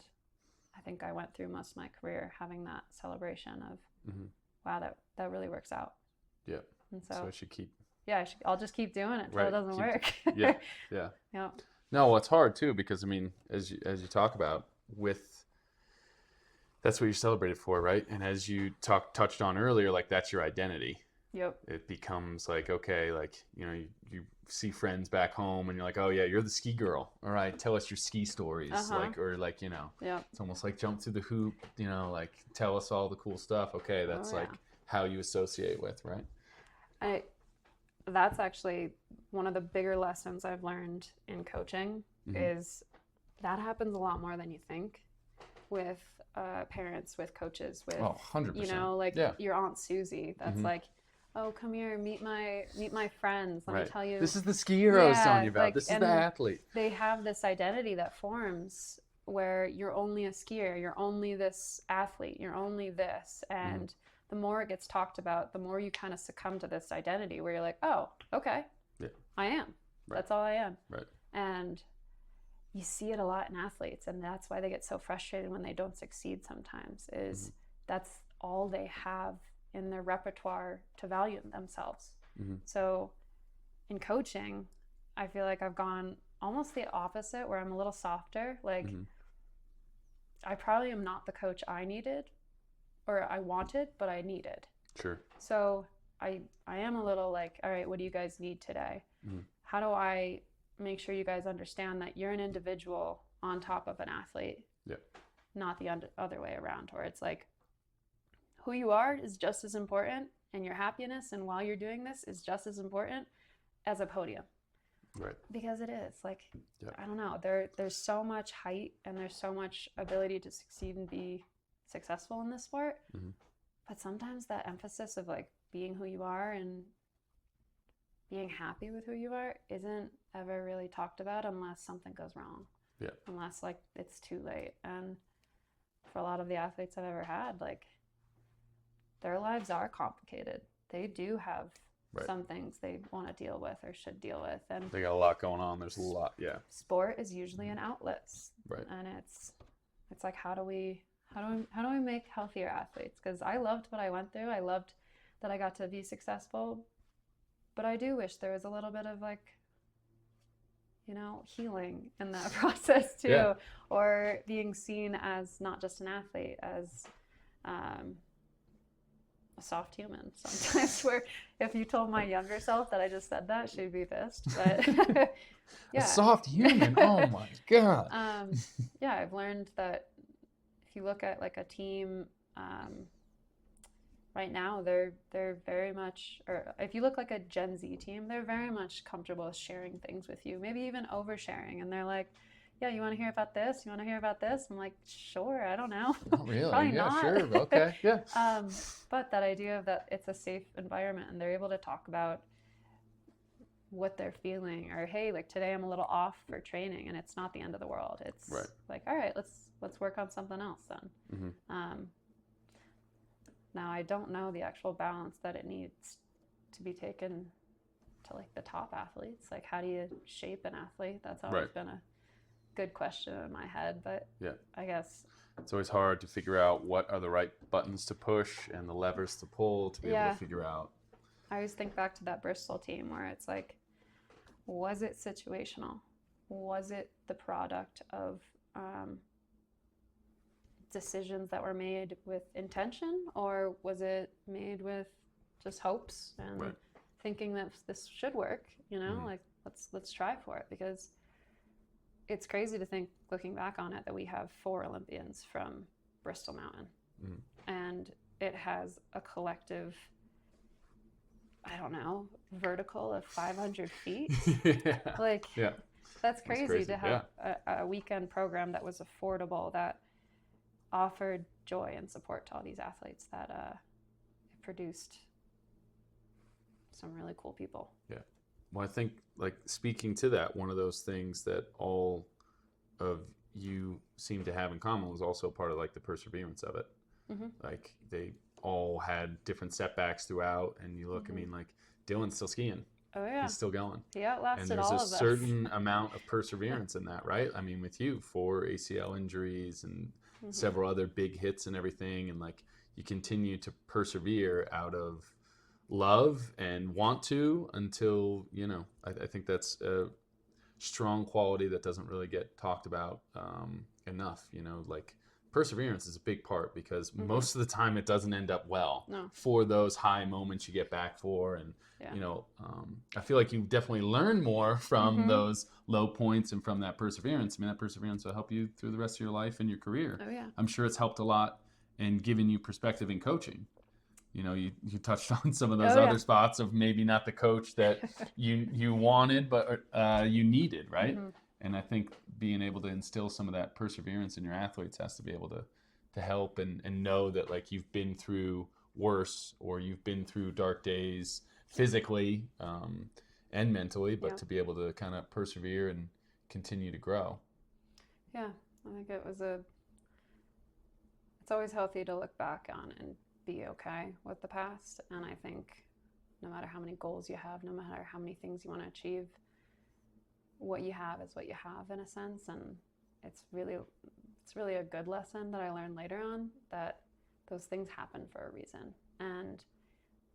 S2: I think I went through most of my career having that celebration of, wow, that really works out.
S1: Yeah.
S2: And so
S1: I should keep.
S2: Yeah, I'll just keep doing it until it doesn't work.
S1: Yeah.
S2: Yeah.
S1: No, well, it's hard too, because I mean, as you talk about, that's what you're celebrated for, right? And as you touched on earlier, like that's your identity.
S2: Yep.
S1: It becomes like, okay, like, you know, you see friends back home and you're like, oh yeah, you're the ski girl. All right, tell us your ski stories. Like, or like, you know, it's almost like jump through the hoop, you know, like tell us all the cool stuff. Okay, that's like how you associate with, right?
S2: That's actually one of the bigger lessons I've learned in coaching is that happens a lot more than you think with parents, with coaches, with
S1: 100%.
S2: You know, like your Aunt Susie. That's like, oh, come here, meet my friends. Let me tell you.
S1: This is the skier I was telling you about. Like, this is the athlete.
S2: They have this identity that forms where you're only a skier, you're only this athlete, you're only this, and the more it gets talked about, the more you kind of succumb to this identity where you're like, oh, okay, I am. That's all I am.
S1: Right.
S2: And you see it a lot in athletes, and that's why they get so frustrated when they don't succeed sometimes, is that's all they have in their repertoire to value themselves. So in coaching, I feel like I've gone almost the opposite, where I'm a little softer. Like, I probably am not the coach I needed, or I wanted, but I needed.
S1: Sure.
S2: So I am a little like, all right, what do you guys need today? How do I make sure you guys understand that you're an individual on top of an athlete? Not the other way around, where it's like, who you are is just as important, and your happiness and while you're doing this is just as important as a podium.
S1: Right.
S2: Because it is like, I don't know, there's so much height and there's so much ability to succeed and be successful in this sport, but sometimes that emphasis of like being who you are and being happy with who you are isn't ever really talked about unless something goes wrong. Unless like it's too late. And for a lot of the athletes I've ever had, like, their lives are complicated. They do have some things they want to deal with or should deal with, and
S1: they got a lot going on. There's a lot.
S2: Sport is usually an outlet, and it's like, how do we make healthier athletes? Because I loved what I went through. I loved that I got to be successful, but I do wish there was a little bit of like, you know, healing in that process too, or being seen as not just an athlete, as a soft human sometimes, where if you told my younger self that I just said that, she'd be pissed. But
S1: a soft human. Oh my God.
S2: I've learned that if you look at like a team right now, they're very much, or if you look like a Gen Z team, they're very much comfortable with sharing things with you, maybe even oversharing. And they're like, yeah, you want to hear about this? You want to hear about this? I'm like, sure, I don't know.
S1: Not really.
S2: Probably not.
S1: Sure. Okay. Yeah.
S2: But that idea of that it's a safe environment and they're able to talk about what they're feeling, or hey, like today I'm a little off for training, and it's not the end of the world. It's like, all right, let's work on something else then. Now I don't know the actual balance that it needs to be taken to like the top athletes. Like, how do you shape an athlete? That's always been a good question in my head, but I guess
S1: it's always hard to figure out what are the right buttons to push and the levers to pull to be able to figure out.
S2: I always think back to that Bristol team where it's like, was it situational? Was it the product of decisions that were made with intention, or was it made with just hopes and thinking that this should work, you know, like let's try for it? Because it's crazy to think, looking back on it, that we have 4 Olympians from Bristol Mountain, and it has a collective, I don't know, vertical of 500 feet. Like, that's crazy to have a weekend program that was affordable, that offered joy and support to all these athletes, that it produced some really cool people.
S1: Yeah. Well, I think, like, speaking to that, one of those things that all of you seem to have in common was also part of, like, the perseverance of it. Like, they all had different setbacks throughout, and you look, I mean, like, Dylan's still skiing.
S2: Oh yeah,
S1: he's still going.
S2: He outlasted
S1: all of us. And
S2: there's
S1: a certain amount of perseverance in that, right? I mean, with you, 4 ACL injuries and several other big hits and everything, and like, you continue to persevere out of love and want to, until, you know, I think that's a strong quality that doesn't really get talked about enough. You know, like, perseverance is a big part, because most of the time it doesn't end up well for those high moments you get back for. And, you know, I feel like you definitely learn more from those low points and from that perseverance. I mean, that perseverance will help you through the rest of your life and your career.
S2: Oh yeah.
S1: I'm sure it's helped a lot in giving you perspective in coaching. You know, you touched on some of those other spots of maybe not the coach that you wanted, but you needed, right? And I think being able to instill some of that perseverance in your athletes has to be able to help and know that, like, you've been through worse, or you've been through dark days physically and mentally, but to be able to kind of persevere and continue to grow.
S2: Yeah, I think it's always healthy to look back on and be okay with the past. And I think no matter how many goals you have, no matter how many things you want to achieve, what you have is what you have, in a sense. And it's really a good lesson that I learned later on, that those things happen for a reason. And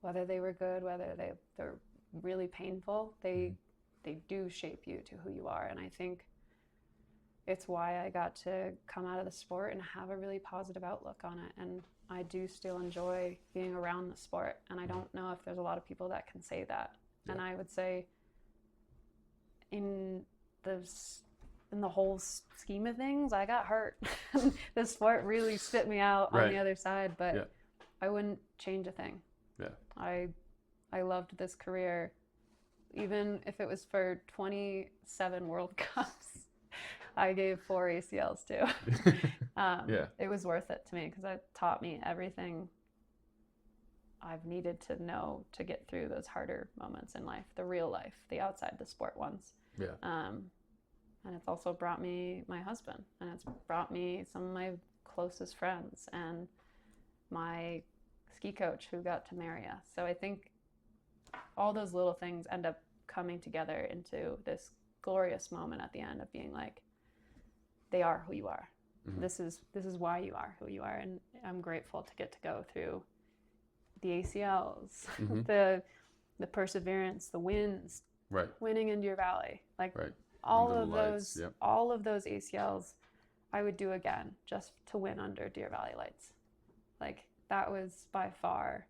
S2: whether they were good, whether they're really painful, they do shape you to who you are. And I think it's why I got to come out of the sport and have a really positive outlook on it. And I do still enjoy being around the sport. And I don't know if there's a lot of people that can say that. Yeah. And I would say in the whole scheme of things, I got hurt. The sport really spit me out on the other side, but I wouldn't change a thing. Yeah. I loved this career, even if it was for 27 World Cups. I gave 4 ACLs too. It was worth it to me, because it taught me everything I've needed to know to get through those harder moments in life, the real life, the outside the sport ones. Yeah. And it's also brought me my husband, and it's brought me some of my closest friends, and my ski coach who got to marry us. So I think all those little things end up coming together into this glorious moment at the end of being like, they are who you are. Mm-hmm. This is why you are who you are. And I'm grateful to get to go through the ACLs, mm-hmm. the perseverance, the wins, winning in Deer Valley, like all of those, all of those ACLs I would do again just to win under Deer Valley Lights. Like, that was by far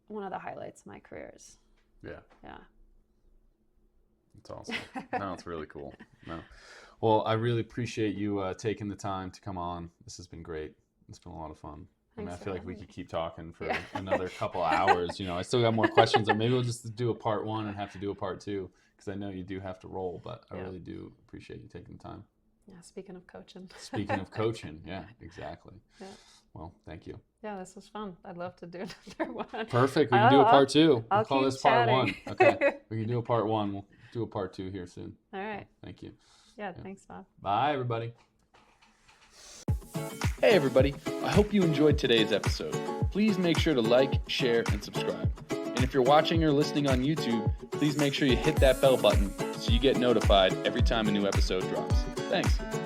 S2: one of the highlights of my careers. Yeah.
S1: It's awesome. No, it's really cool. No. Well, I really appreciate you taking the time to come on. This has been great. It's been a lot of fun. I feel like we could keep talking for another couple hours. You know, I still got more questions, or maybe we'll just do a part 1 and have to do a part 2, because I know you do have to roll, but I really do appreciate you taking the time.
S2: Yeah, speaking of coaching.
S1: Speaking of coaching, yeah, exactly. Yeah. Well, thank you.
S2: Yeah, this was fun. I'd love to do another one.
S1: Perfect. We can do a part 2.
S2: I'll
S1: call this part 1. Okay. We can do a part 1. We'll do a part 2 here soon.
S2: All right.
S1: Thank you.
S2: Yeah, thanks, Bob.
S1: Bye, everybody. Hey, everybody. I hope you enjoyed today's episode. Please make sure to like, share, and subscribe. And if you're watching or listening on YouTube, please make sure you hit that bell button so you get notified every time a new episode drops. Thanks.